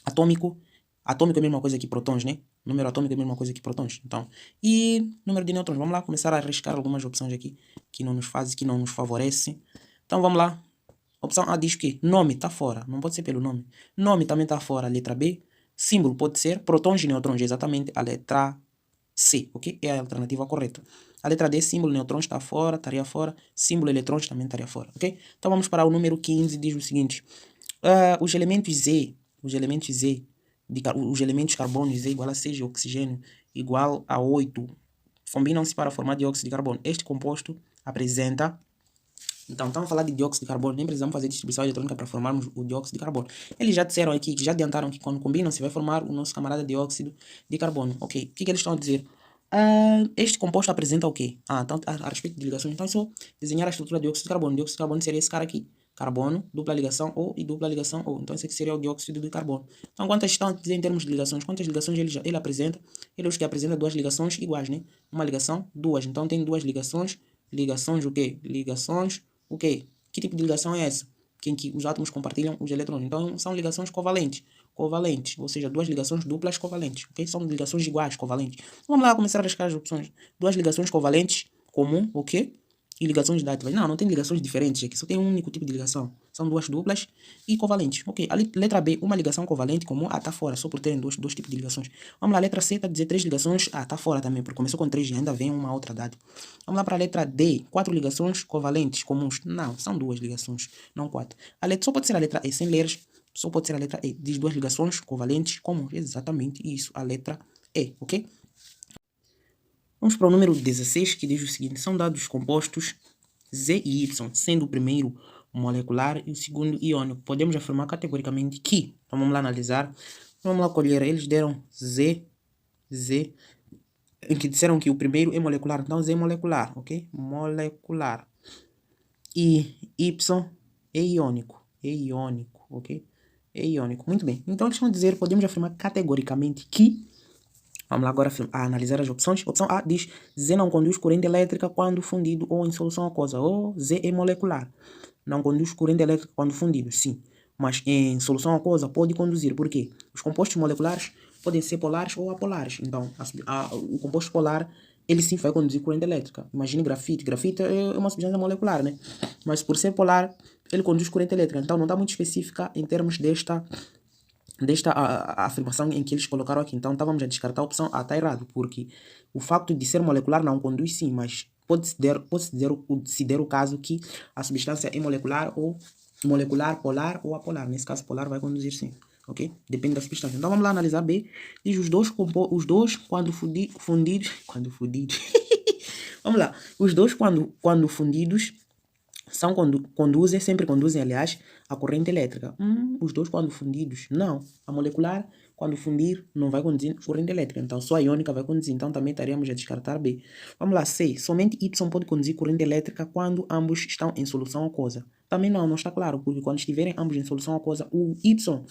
atômico. Atômico é a mesma coisa que prótons, né? Número atômico é a mesma coisa que prótons. Então, e número de nêutrons. Vamos lá começar a arriscar algumas opções aqui que não nos favorecem. Então, vamos lá. Opção A diz que nome está fora. Não pode ser pelo nome. Nome também está fora. Letra B. Símbolo pode ser prótons e nêutrons. Exatamente a letra C, ok? É a alternativa correta. A letra D, símbolo nêutrons está fora, estaria fora. Símbolo eletrões também estaria fora, ok? Então, vamos para o número 15. Diz o seguinte. Os elementos Z, os elementos carbono Z igual a 6 de oxigênio igual a 8 combinam-se para formar dióxido de carbono. Este composto apresenta... Então, estamos a falar de dióxido de carbono, nem precisamos fazer distribuição eletrônica para formarmos o dióxido de carbono. Eles já disseram aqui, que já adiantaram que quando combinam-se vai formar o nosso camarada dióxido de carbono. Ok, o que eles estão a dizer? Este composto apresenta o quê? Então, a respeito de ligações, então é só desenhar a estrutura de dióxido de carbono. Dióxido de carbono seria esse cara aqui. carbono, dupla ligação O e dupla ligação O. Então esse aqui seria o dióxido de carbono. Então quantas estão a dizer em termos de ligações? Quantas ligações ele apresenta? Ele é os que apresenta duas ligações iguais, né? Uma ligação, duas. Então tem duas ligações. Ligações o quê? Ligações o quê? Que tipo de ligação é essa? Em que os átomos compartilham os elétrons. Então são ligações covalentes. Covalentes, ou seja, duas ligações duplas covalentes. Ok? São ligações iguais, covalentes. Vamos lá começar a rascar as opções. Duas ligações covalentes comum, ok? E ligações dátivas. Não tem ligações diferentes aqui, só tem um único tipo de ligação. São duas duplas e covalentes. Ok, a letra B, uma ligação covalente comum, tá fora, só por terem dois tipos de ligações. Vamos lá, a letra C tá dizer três ligações, tá fora também, porque começou com 3 e ainda vem uma outra dátiva. Vamos lá para a letra D, 4 ligações covalentes comuns. Não, são duas ligações, não 4. Só pode ser a letra E, sem ler, só pode ser a letra E. Diz duas ligações covalentes comuns, exatamente isso, a letra E, ok? Vamos para o número 16, que diz o seguinte: são dados compostos Z e Y, sendo o primeiro molecular e o segundo iônico. Podemos afirmar categoricamente que, então vamos lá analisar, vamos lá colher, eles deram Z, em que disseram que o primeiro é molecular, então Z é molecular, ok? Molecular. E Y é iônico, ok? É iônico, muito bem. Então eles vão dizer, podemos afirmar categoricamente que, vamos lá agora a analisar as opções. Opção A diz: Z não conduz corrente elétrica quando fundido ou em solução aquosa. Ou Z é molecular. Não conduz corrente elétrica quando fundido, sim. Mas em solução aquosa pode conduzir. Por quê? Os compostos moleculares podem ser polares ou apolares. Então, o composto polar, ele sim vai conduzir corrente elétrica. Imagine grafite. Grafite é uma substância molecular, né? Mas por ser polar, ele conduz corrente elétrica. Então, não está muito específica em termos desta a afirmação em que eles colocaram aqui. Então, estávamos a descartar a opção A, está errado, porque o facto de ser molecular não conduz sim, mas pode-se der o caso que a substância é molecular, polar ou apolar. Nesse caso, polar vai conduzir sim, ok? Depende da substância. Então, vamos lá analisar B. Diz os dois quando fundidos... Vamos lá. Os dois, quando fundidos, sempre conduzem, aliás, a corrente elétrica. Os dois quando fundidos, não. A molecular, quando fundir, não vai conduzir corrente elétrica. Então, só a iônica vai conduzir. Então, também estaríamos a descartar B. Vamos lá, C. Somente Y pode conduzir corrente elétrica quando ambos estão em solução aquosa. Também não está claro, porque quando estiverem ambos em solução aquosa, o Y,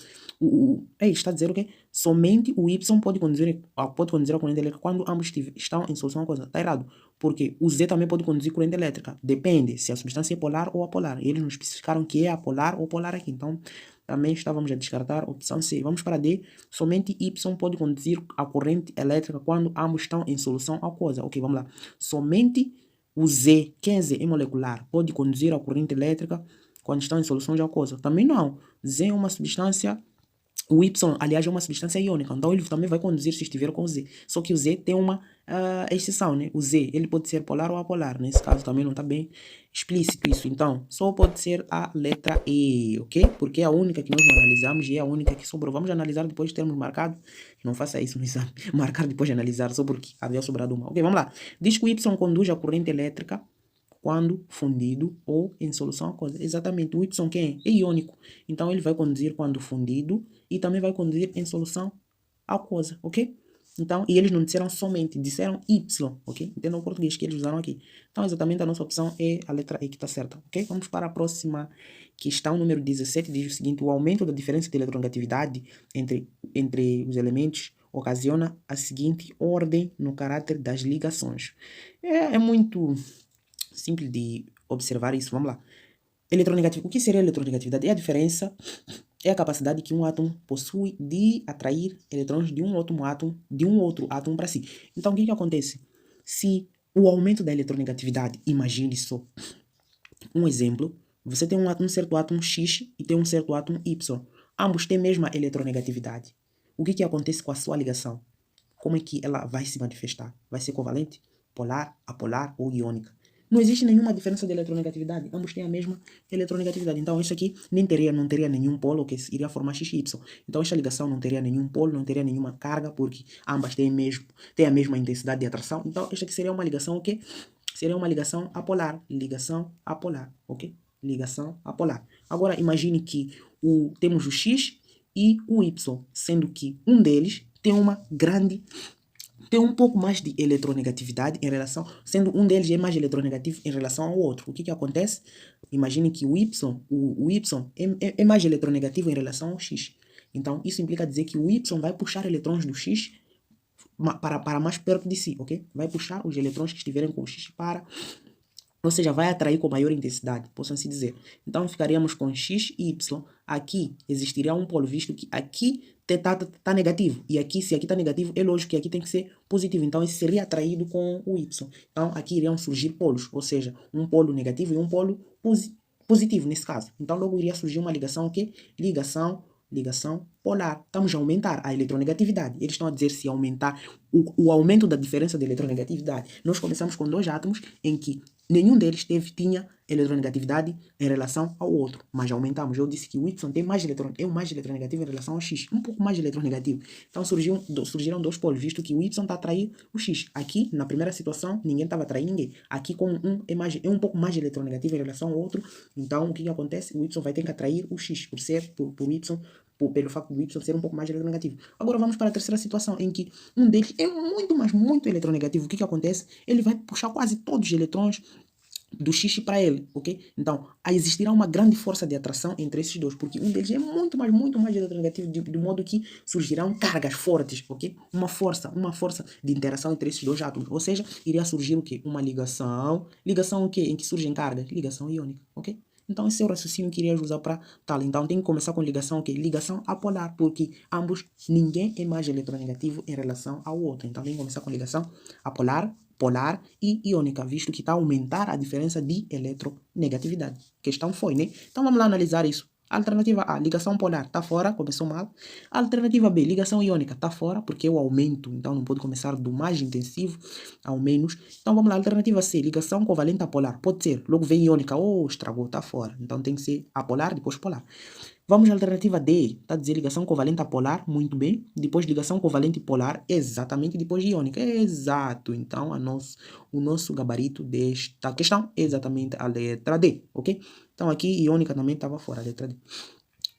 está a dizer o quê? Somente o Y pode conduzir a corrente elétrica quando ambos estão em solução aquosa. Está errado, porque o Z também pode conduzir corrente elétrica. Depende se a substância é polar ou apolar. Eles não especificaram que é apolar ou polar aqui. Então, também estávamos a descartar a opção C. Vamos para D. Somente Y pode conduzir a corrente elétrica quando ambos estão em solução aquosa. Ok, vamos lá. Somente o Z, quem é Z? É molecular. Pode conduzir a corrente elétrica quando estão em solução de aquosa. Também não. Z é uma substância... O Y, aliás, é uma substância iônica, então ele também vai conduzir se estiver com o Z. Só que o Z tem uma exceção, né? O Z, ele pode ser polar ou apolar. Nesse caso também não está bem explícito isso. Então, só pode ser a letra E, ok? Porque é a única que nós não analisamos e é a única que sobrou. Vamos analisar depois de termos marcado. Não faça isso no exame. Marcar depois de analisar, só porque havia sobrado uma. Ok, vamos lá. Diz que o Y conduz a corrente elétrica quando fundido ou em solução aquosa. Exatamente, o Y quem é? É iônico. Então, ele vai conduzir quando fundido e também vai conduzir em solução aquosa, ok? Então, e eles não disseram somente, disseram Y, ok? Entendam o português que eles usaram aqui. Então, exatamente a nossa opção é a letra E que está certa, ok? Vamos para a próxima questão, número 17, diz o seguinte: o aumento da diferença de eletronegatividade entre os elementos ocasiona a seguinte ordem no caráter das ligações. É muito simples de observar isso. Vamos lá. O que seria eletronegatividade? É a diferença, é a capacidade que um átomo possui de atrair eletrões de um outro átomo para si. Então, o que acontece? Se o aumento da eletronegatividade, imagine só, um exemplo, você tem um certo átomo X e tem um certo átomo Y. Ambos têm a mesma eletronegatividade. O que acontece com a sua ligação? Como é que ela vai se manifestar? Vai ser covalente, polar, apolar ou iônica? Não existe nenhuma diferença de eletronegatividade. Ambos têm a mesma eletronegatividade. Então, isso aqui não teria nenhum polo que iria formar XY. Então, esta ligação não teria nenhum polo, não teria nenhuma carga, porque ambas têm a mesma intensidade de atração. Então, esta aqui seria uma ligação o quê? Seria uma ligação apolar. Ligação apolar, ok? Ligação apolar. Agora, imagine que temos o X e o Y, sendo que um deles tem uma grande tem um pouco mais de eletronegatividade em relação, sendo um deles é mais eletronegativo em relação ao outro. O que acontece? Imagine que o Y é mais eletronegativo em relação ao X. Então, isso implica dizer que o Y vai puxar eletrões do X para mais perto de si, ok? Vai puxar os eletrões que estiverem com o X para, ou seja, vai atrair com maior intensidade, posso assim dizer. Então, ficaríamos com X e Y. Aqui existiria um polo, visto que aqui tá negativo. E aqui, se aqui está negativo, é lógico que aqui tem que ser positivo. Então, esse seria atraído com o Y. Então, aqui iriam surgir polos, ou seja, um polo negativo e um polo positivo, nesse caso. Então, logo iria surgir uma ligação, o quê? Ligação polar. Estamos a aumentar a eletronegatividade. Eles estão a dizer se aumentar o aumento da diferença de eletronegatividade. Nós começamos com dois átomos em que nenhum deles tinha eletronegatividade em relação ao outro, mas aumentamos. Eu disse que o Y tem mais é o mais eletronegativo em relação ao X, um pouco mais eletronegativo. Então surgiram dois polos, visto que o Y está a atrair o X. Aqui, na primeira situação, ninguém estava a atrair ninguém. Aqui, como é um pouco mais eletronegativo em relação ao outro, então o que acontece? O Y vai ter que atrair o X, por Y, pelo fato do Y ser um pouco mais eletronegativo. Agora vamos para a terceira situação, em que um deles é muito, mas muito eletronegativo. O que acontece? Ele vai puxar quase todos os eletrões do X para ele, ok? Então, existirá uma grande força de atração entre esses dois, porque um deles é muito mais eletronegativo, de modo que surgirão cargas fortes, ok? Uma força de interação entre esses dois átomos, ou seja, iria surgir o quê? Uma ligação o quê? Em que surgem cargas? Ligação iônica, ok? Então, esse é o raciocínio que iria usar para tal. Então, tem que começar com ligação o quê? Ligação apolar, porque ninguém é mais eletronegativo em relação ao outro. Então, tem que começar com ligação apolar, polar e iônica, visto que está a aumentar a diferença de eletronegatividade. A questão foi, né? Então, vamos lá analisar isso. Alternativa A, ligação polar, está fora, começou mal. Alternativa B, ligação iônica, está fora, porque é o aumento, então não pode começar do mais intensivo ao menos. Então vamos lá, alternativa C, ligação covalente apolar, pode ser, logo vem iônica, estragou, está fora. Então tem que ser apolar, depois polar. Vamos à alternativa D, está a dizer ligação covalente apolar, muito bem. Depois ligação covalente polar, exatamente, depois iônica, exato. Então o nosso gabarito desta questão é exatamente a letra D, ok? Então aqui iônica também estava fora, a letra D.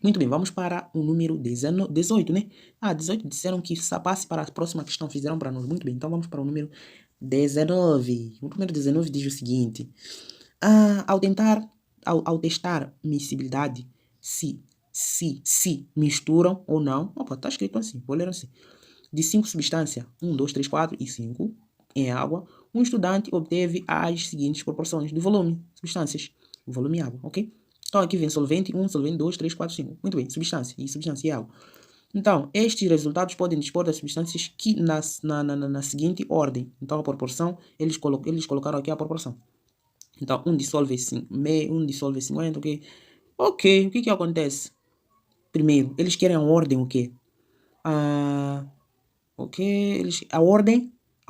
Muito bem, vamos para o número 18, né? 18 disseram que passe para a próxima questão, fizeram para nós. Muito bem, então vamos para o número 19. O número 19 diz o seguinte. Ao testar miscibilidade, se misturam ou não. Opa, está escrito assim, vou ler assim. De 5 substâncias, 1, 2, 3, 4 e 5 em água, um estudante obteve as seguintes proporções de volume, substâncias, o volume e água, ok? Então aqui vem solvente 1, solvente 2, 3, 4, 5. Muito bem, substância e água. Então, estes resultados podem dispor das substâncias que na seguinte ordem. Então a proporção, eles colocaram aqui a proporção. Então, um dissolve 50, ok? Ok, o que acontece? Primeiro, eles querem a ordem o quê? Ok, a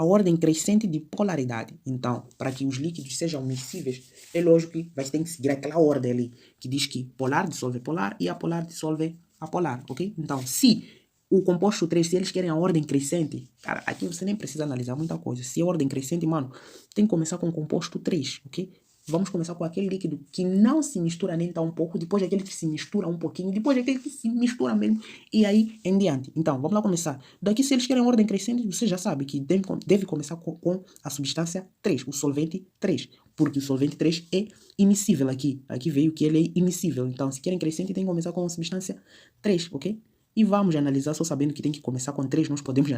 ordem crescente de polaridade. Então, para que os líquidos sejam miscíveis, é lógico que vai ter que seguir aquela ordem ali, que diz que polar dissolve polar e apolar dissolve apolar, ok? Então, se o composto 3, se eles querem a ordem crescente, cara, aqui você nem precisa analisar muita coisa. Se é ordem crescente, mano, tem que começar com o composto 3, ok? Vamos começar com aquele líquido que não se mistura nem tão pouco, depois aquele que se mistura um pouquinho, depois aquele que se mistura mesmo, e aí em diante. Então, vamos lá começar. Daqui, se eles querem ordem crescente, você já sabe que deve começar com a substância 3, o solvente 3, porque o solvente 3 é immiscível aqui. Aqui veio que ele é immiscível. Então, se querem crescente, tem que começar com a substância 3, ok? E vamos analisar, só sabendo que tem que começar com 3, nós podemos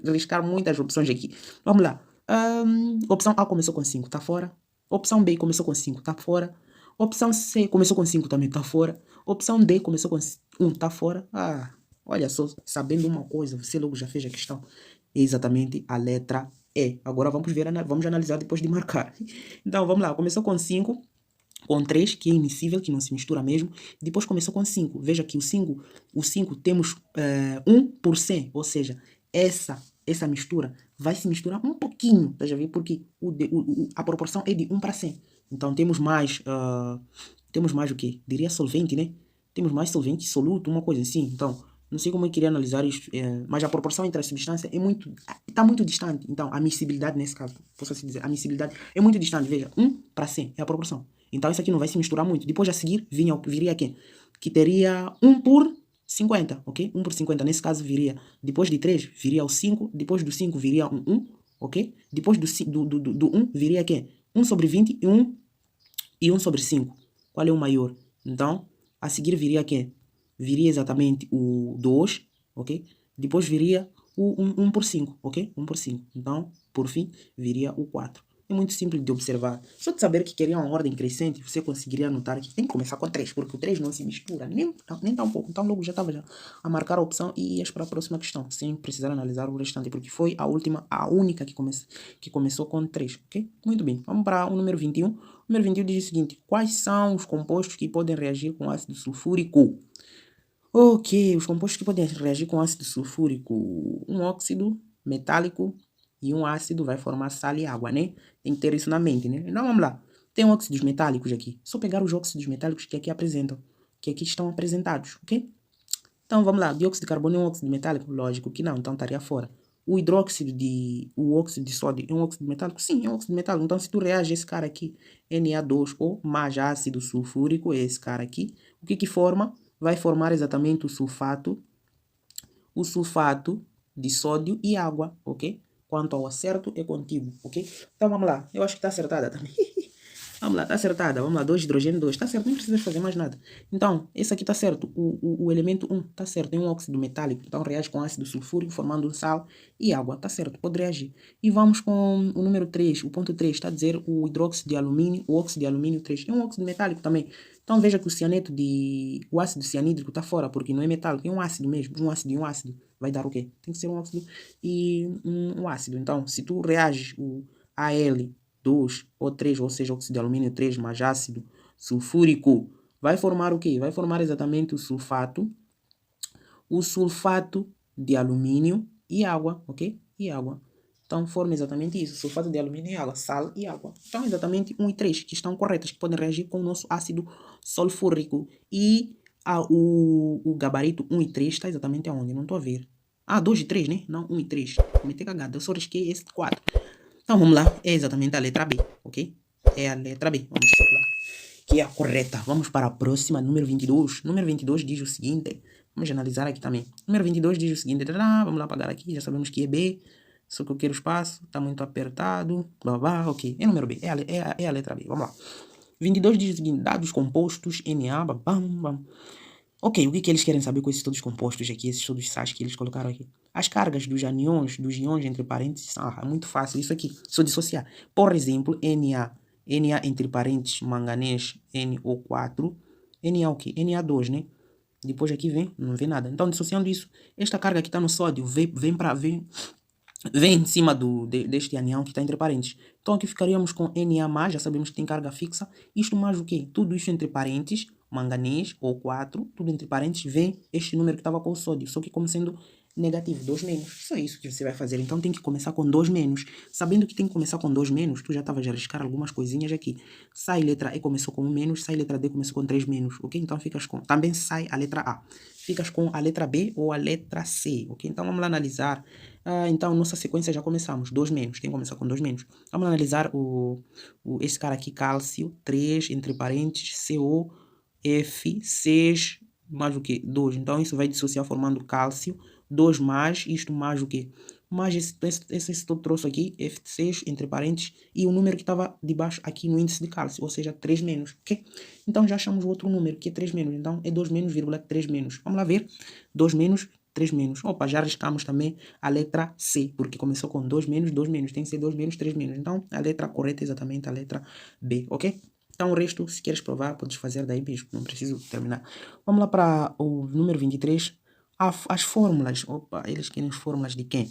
arriscar muitas opções aqui. Vamos lá. Opção A começou com 5, tá fora. Opção B começou com 5, tá fora. Opção C começou com 5, também tá fora. Opção D começou com 1, tá fora. Olha só, sabendo uma coisa, você logo já fez a questão. É exatamente a letra E. Agora vamos analisar depois de marcar. Então, vamos lá. Começou com 5, com 3, que é immiscível, que não se mistura mesmo. Depois começou com 5. Veja que o 5 temos 1%, ou seja, essa mistura vai se misturar um pouquinho, tá já vendo? Porque a proporção é de 1 para 100. Então temos mais o que? Diria solvente, né? Temos mais solvente, soluto, uma coisa assim. Então, não sei como eu queria analisar isso, mas a proporção entre as substâncias está muito distante. Então, a miscibilidade nesse caso, posso assim dizer, a miscibilidade é muito distante. Veja, 1 para 100 é a proporção. Então, isso aqui não vai se misturar muito. Depois, a seguir, viria aqui, que teria 1 por 50, ok? 1 por 50, nesse caso viria, depois de 3, viria o 5, depois do 5 viria um 1, ok? Depois do 1 viria quê? 1 sobre 20 e 1 sobre 5. Qual é o maior? Então, a seguir viria quê? Viria exatamente o 2, ok? Depois viria o 1 por 5, ok? 1 por 5. Então, por fim, viria o 4. É muito simples de observar. Só de saber que queria uma ordem crescente, você conseguiria notar que tem que começar com 3, porque o 3 não se mistura, nem tão pouco. Então, logo já estava a marcar a opção e ias para a próxima questão, sem precisar analisar o restante, porque foi a única que começou com 3, ok? Muito bem, vamos para o número 21. O número 21 diz o seguinte: quais são os compostos que podem reagir com ácido sulfúrico? Ok, os compostos que podem reagir com ácido sulfúrico, um óxido metálico e um ácido vai formar sal e água, né? Tem que ter isso na mente, né? Então vamos lá. Tem óxidos metálicos aqui. Só pegar os óxidos metálicos que aqui apresentam, que aqui estão apresentados, ok? Então vamos lá. Dióxido de carbono é um óxido metálico? Lógico que não, então estaria fora. O óxido de sódio é um óxido metálico? Sim, é um óxido metálico. Então se tu reage esse cara aqui, Na2 mais ácido sulfúrico, é esse cara aqui, o que forma? Vai formar exatamente o sulfato de sódio e água, ok? Quanto ao acerto, é contigo, ok? Então vamos lá, eu acho que está acertada também. Vamos lá, está acertada. Vamos lá, 2 hidrogênio, 2. Está certo, nem precisas fazer mais nada. Então, esse aqui está certo. O elemento 1 está certo. É um óxido metálico. Então, reage com ácido sulfúrico, formando sal e água. Está certo, pode reagir. E vamos com o número 3. O ponto 3 está a dizer o hidróxido de alumínio, o óxido de alumínio 3. É um óxido metálico também. Então, veja que o ácido cianídrico está fora, porque não é metálico. É um ácido mesmo. Um ácido e um ácido. Vai dar o quê? Tem que ser um óxido e um ácido. Então, se tu reages o Al2 ou 3, ou seja, óxido de alumínio 3 mais ácido sulfúrico, vai formar o quê? Vai formar exatamente o sulfato de alumínio e água, ok? E água. Então, forma exatamente isso, sulfato de alumínio e água, sal e água. Então, exatamente 1 e 3, que estão corretas, que podem reagir com o nosso ácido sulfúrico. E o gabarito 1 e 3 está exatamente aonde? Não estou a ver. 2 e 3, né? Não, 1 e 3. Cometi cagada, eu só risquei esse 4. Então vamos lá, é exatamente a letra B, ok? É a letra B, vamos lá, que é a correta. Vamos para a próxima, número 22. Número 22 diz o seguinte, vamos analisar aqui também. Número 22 diz o seguinte, vamos lá apagar aqui, já sabemos que é B, só que eu quero espaço, está muito apertado, blá, blá, ok. É número B, é a letra B, vamos lá. 22 diz o seguinte, dados compostos, Na, bam, bam. Ok, o que eles querem saber com esses todos compostos aqui, esses todos sais que eles colocaram aqui? As cargas dos íons entre parênteses, é muito fácil, isso aqui, só dissociar. Por exemplo, Na entre parênteses, manganês, NO4, Na o quê? Na2, né? Depois aqui não vem nada. Então, dissociando isso, esta carga que está no sódio vem em cima deste anião que está entre parênteses. Então aqui ficaríamos com Na+, já sabemos que tem carga fixa. Isto mais o quê? Tudo isso entre parênteses, manganês ou 4, tudo entre parênteses, vem este número que estava com o sódio, só que como sendo negativo, 2 menos. Só isso que você vai fazer. Então tem que começar com 2 menos. Sabendo que tem que começar com 2 menos, tu já estavas a arriscar algumas coisinhas aqui. Sai letra E começou com 1 menos, sai letra D começou com 3 menos, ok? Então ficas com... Também sai a letra A. Ficas com a letra B ou a letra C, ok? Então vamos lá analisar. Então nossa sequência já começamos, 2 menos, tem que começar com 2 menos. Vamos analisar esse cara aqui, cálcio, 3, entre parênteses, CO, F, 6, mais o que? 2. Então isso vai dissociar formando cálcio, 2 mais, isto mais o que? Mais esse todo troço aqui, F6, entre parênteses, e o número que estava debaixo aqui no índice de cálcio, ou seja, 3 menos, ok? Então já achamos o outro número, que é 3 menos, então é 2 menos, vírgula 3 menos. Vamos lá ver, 2 menos, 3 menos. Opa, já arriscamos também a letra C, porque começou com 2 menos, 2 menos, tem que ser 2 menos, 3 menos. Então a letra correta é exatamente a letra B, ok? Então o resto, se queres provar, podes fazer daí mesmo, não preciso terminar. Vamos lá para o número 23. As fórmulas, eles querem as fórmulas de quem?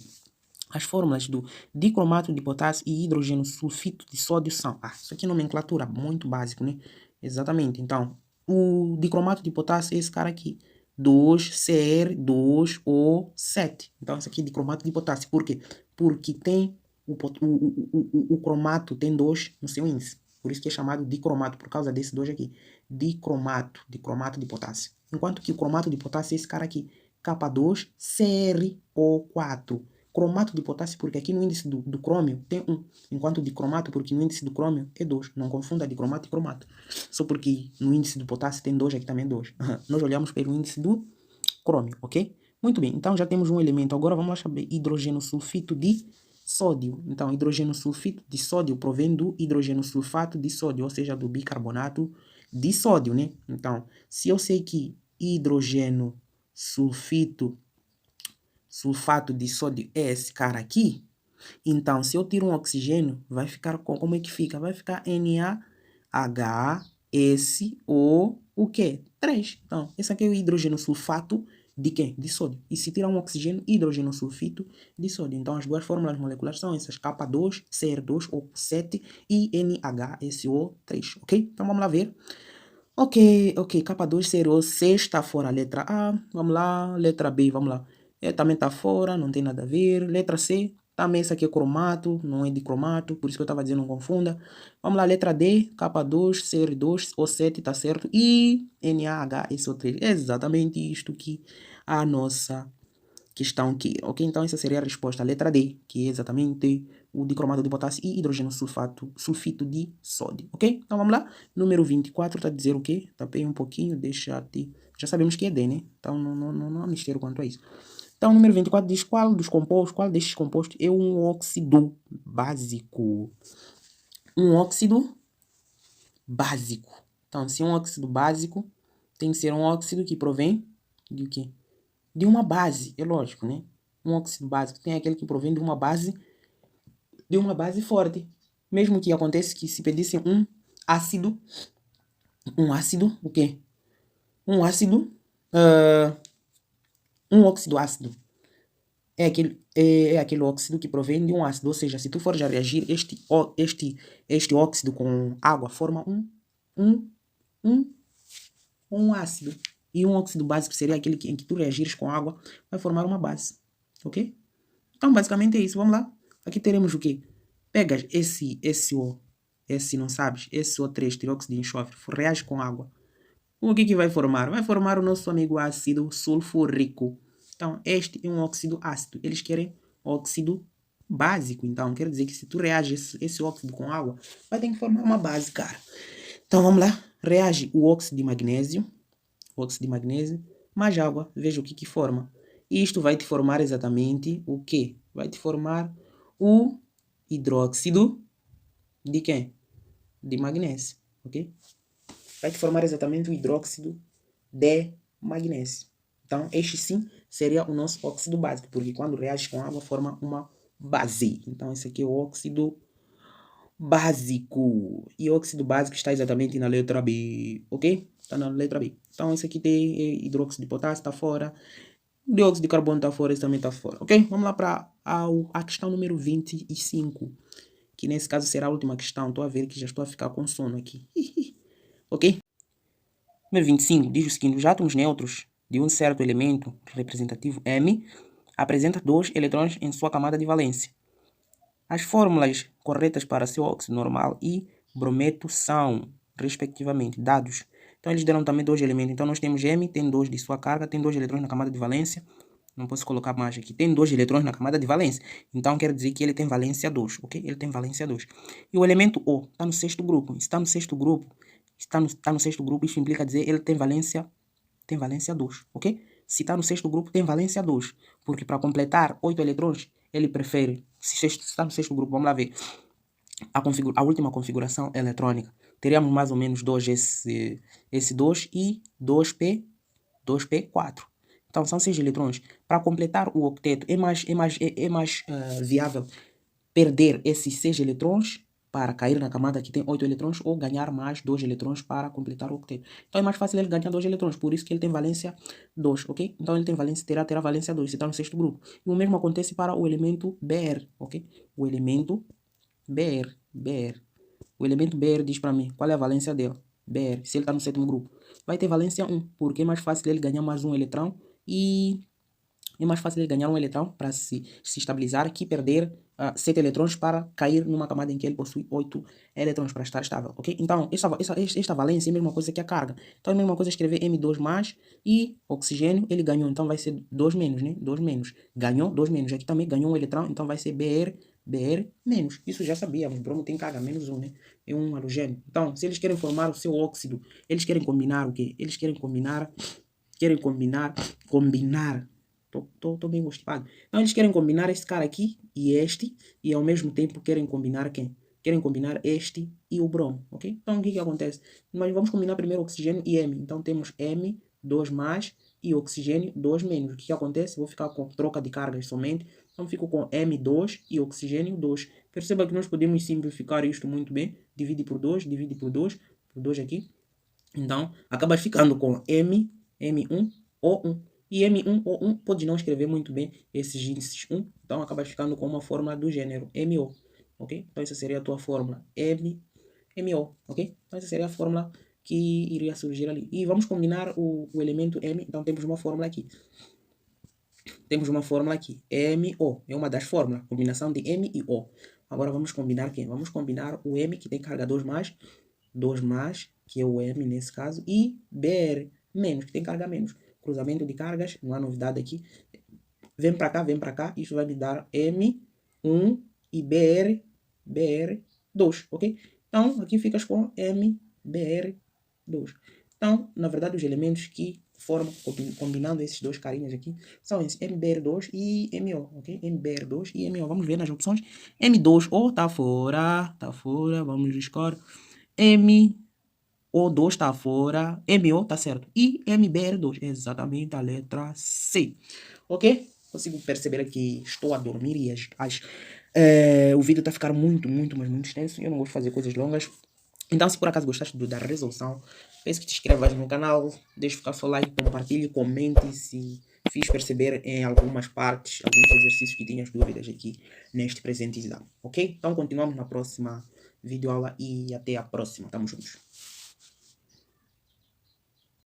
As fórmulas do dicromato de potássio e hidrogênio sulfito de sódio são... isso aqui é nomenclatura, muito básico, né? Exatamente, então, o dicromato de potássio é esse cara aqui. 2Cr2O7. Então, esse aqui é dicromato de potássio. Por quê? Porque tem o cromato tem 2 no seu índice. Por isso que é chamado dicromato, por causa desse 2 aqui. Dicromato de potássio. Enquanto que o cromato de potássio é esse cara aqui. K2CrO4. Cromato de potássio, porque aqui no índice do crômio tem 1. Enquanto de cromato, porque no índice do crômio é 2. Não confunda de cromato e cromato. Só porque no índice do potássio tem 2, aqui também é 2. Nós olhamos pelo índice do crômio, ok? Muito bem, então já temos um elemento. Agora vamos lá saber hidrogênio sulfito de sódio. Então, hidrogênio sulfito de sódio provém do hidrogênio sulfato de sódio, ou seja, do bicarbonato de sódio, né? Então, se eu sei que hidrogênio sulfato de sódio é esse cara aqui, então, se eu tiro um oxigênio, vai ficar como é que fica? Vai ficar NaHSO, o quê? 3. Então, esse aqui é o hidrogênio sulfato de quê? De sódio. E se tirar um oxigênio, hidrogênio sulfito de sódio. Então, as duas fórmulas moleculares são essas, K2, Cr2O7 e NaHSO3, ok? Então, vamos lá ver. Ok, K2, Cr2, C está fora a letra A. Vamos lá, letra B, vamos lá. Também está fora, não tem nada a ver. Letra C, também essa aqui é cromato, não é de cromato, por isso que eu estava dizendo, não confunda. Vamos lá, letra D, K2, Cr2, O7, tá certo. E NaHSO3, exatamente isto que a nossa questão quer, ok? Então essa seria a resposta, a letra D, que é exatamente o dicromato de potássio e hidrogênio sulfito de sódio, ok? Então vamos lá, número 24 está a dizer o quê? Tapei um pouquinho, já sabemos que é D, né? Então não há mistério quanto a isso. Então, o número 24 diz qual destes compostos é um óxido básico. Um óxido básico. Então, se é um óxido básico, tem que ser um óxido que provém de quê? De uma base, é lógico, né? Um óxido básico tem aquele que provém de uma base forte. Mesmo que aconteça que se pedisse um ácido, o quê? Um óxido ácido. É aquele óxido que provém de um ácido, ou seja, se tu fores a reagir, este óxido com água forma um ácido. E um óxido básico seria aquele em que tu reagires com água, vai formar uma base, ok? Então, basicamente é isso, vamos lá. Aqui teremos o quê? Pegas esse não sabes, esse O3, trióxido de enxofre, reage com água. O que vai formar? Vai formar o nosso amigo ácido sulfúrico. Então, este é um óxido ácido. Eles querem óxido básico. Então, quer dizer que se tu reages esse óxido com água, vai ter que formar uma base, cara. Então, vamos lá. Reage o óxido de magnésio, mais água. Veja o que forma. Isto vai te formar exatamente o quê? Vai te formar o hidróxido de quem? De magnésio, ok? Vai te formar exatamente o hidróxido de magnésio. Então, este sim seria o nosso óxido básico, porque quando reage com água forma uma base. Então, esse aqui é o óxido básico. E o óxido básico está exatamente na letra B, ok? Está na letra B. Então, esse aqui tem hidróxido de potássio, está fora. Dióxido de carbono está fora, esse também está fora, ok? Vamos lá para a questão número 25, que nesse caso será a última questão. Estou a ver que já estou a ficar com sono aqui. Ok? Número 25 diz o seguinte: os átomos neutros de um certo elemento representativo M apresenta 2 eletrões em sua camada de valência. As fórmulas corretas para seu óxido normal e brometo são, respectivamente, dados. Então, eles deram também 2 elementos. Então, nós temos M, tem 2 de sua carga, tem 2 eletrões na camada de valência. Não posso colocar mais aqui. Tem 2 eletrões na camada de valência. Então, quer dizer que ele tem valência 2, ok? Ele tem valência 2. E o elemento O está no sexto grupo. Está no sexto grupo, isso implica dizer ele tem valência 2, ok? Se está no sexto grupo, tem valência 2. Porque para completar 8 eletrões, ele prefere, se está no sexto grupo, vamos lá ver, a última configuração eletrônica. Teríamos mais ou menos 2 S2 e 2P4. Então, são 6 eletrões. Para completar o octeto, é mais viável perder esses 6 eletrões para cair na camada que tem 8 eletrões ou ganhar mais 2 eletrões para completar o octeto. Então, é mais fácil ele ganhar 2 eletrões, por isso que ele tem valência 2, ok? Então, ele tem valência, terá valência 2, se está no sexto grupo. E o mesmo acontece para o elemento Br, ok? O elemento Br. O elemento Br diz para mim, qual é a valência dele? Br, se ele está no sétimo grupo. Vai ter valência 1, porque é mais fácil ele ganhar mais um eletrão e é mais fácil ele ganhar um eletrão para se estabilizar que perder 7 eletrões para cair numa camada em que ele possui 8 eletrões para estar estável, ok? Então, esta valência é a mesma coisa que a carga. Então, é a mesma coisa escrever M2 mais e oxigênio, ele ganhou, então vai ser 2 menos, né? 2 menos. Ganhou 2 menos. Aqui também ganhou um eletrão, então vai ser Br menos. Isso já sabíamos, bromo tem carga menos 1, né? É um halogênio. Então, se eles querem formar o seu óxido, eles querem combinar o quê? Eles querem combinar querem combinar, tô bem constipado. Então eles querem combinar esse cara aqui e este, e ao mesmo tempo querem combinar quem? Querem combinar este e o bromo, ok? Então o que acontece? Nós vamos combinar primeiro oxigênio e M. Então temos M, 2 mais, e oxigênio 2 menos. O que acontece? Vou ficar com troca de cargas somente. Então fico com M2 e oxigênio 2. Perceba que nós podemos simplificar isto muito bem. Divide por 2, divide por 2, por 2 aqui. Então acaba ficando com M1, O1. E M1O1 pode não escrever muito bem esses índices 1, então acaba ficando com uma fórmula do gênero MO, ok? Então essa seria a tua fórmula MO, ok? Então essa seria a fórmula que iria surgir ali. E vamos combinar o elemento M, então temos uma fórmula aqui. Temos uma fórmula aqui, MO, é uma das fórmulas, combinação de M e O. Agora vamos combinar quem? Vamos combinar o M, que tem carga 2 mais, que é o M nesse caso, e BR, menos, que tem carga menos. Cruzamento de cargas, não há novidade aqui. Vem para cá, isso vai me dar M1 e BR2, ok? Então, aqui ficas com MBR2. Então, na verdade, os elementos que formam, combinando esses dois carinhas aqui, são esses MBR2 e MO, ok? MBR2 e MO. Vamos ver nas opções. M2O tá fora, vamos escolher. O2 está fora, MO tá certo. E MBR2, exatamente a letra C. Ok? Consigo perceber que estou a dormir e o vídeo está a ficar muito, mas muito extenso. Eu não gosto de fazer coisas longas. Então, se por acaso gostaste da resolução, peço que te inscrevas no canal, deixe ficar seu like, compartilhe, comente se fiz perceber em algumas partes, alguns exercícios que tinhas dúvidas aqui neste presente exame. Ok? Então, continuamos na próxima videoaula e até a próxima. Tamo juntos.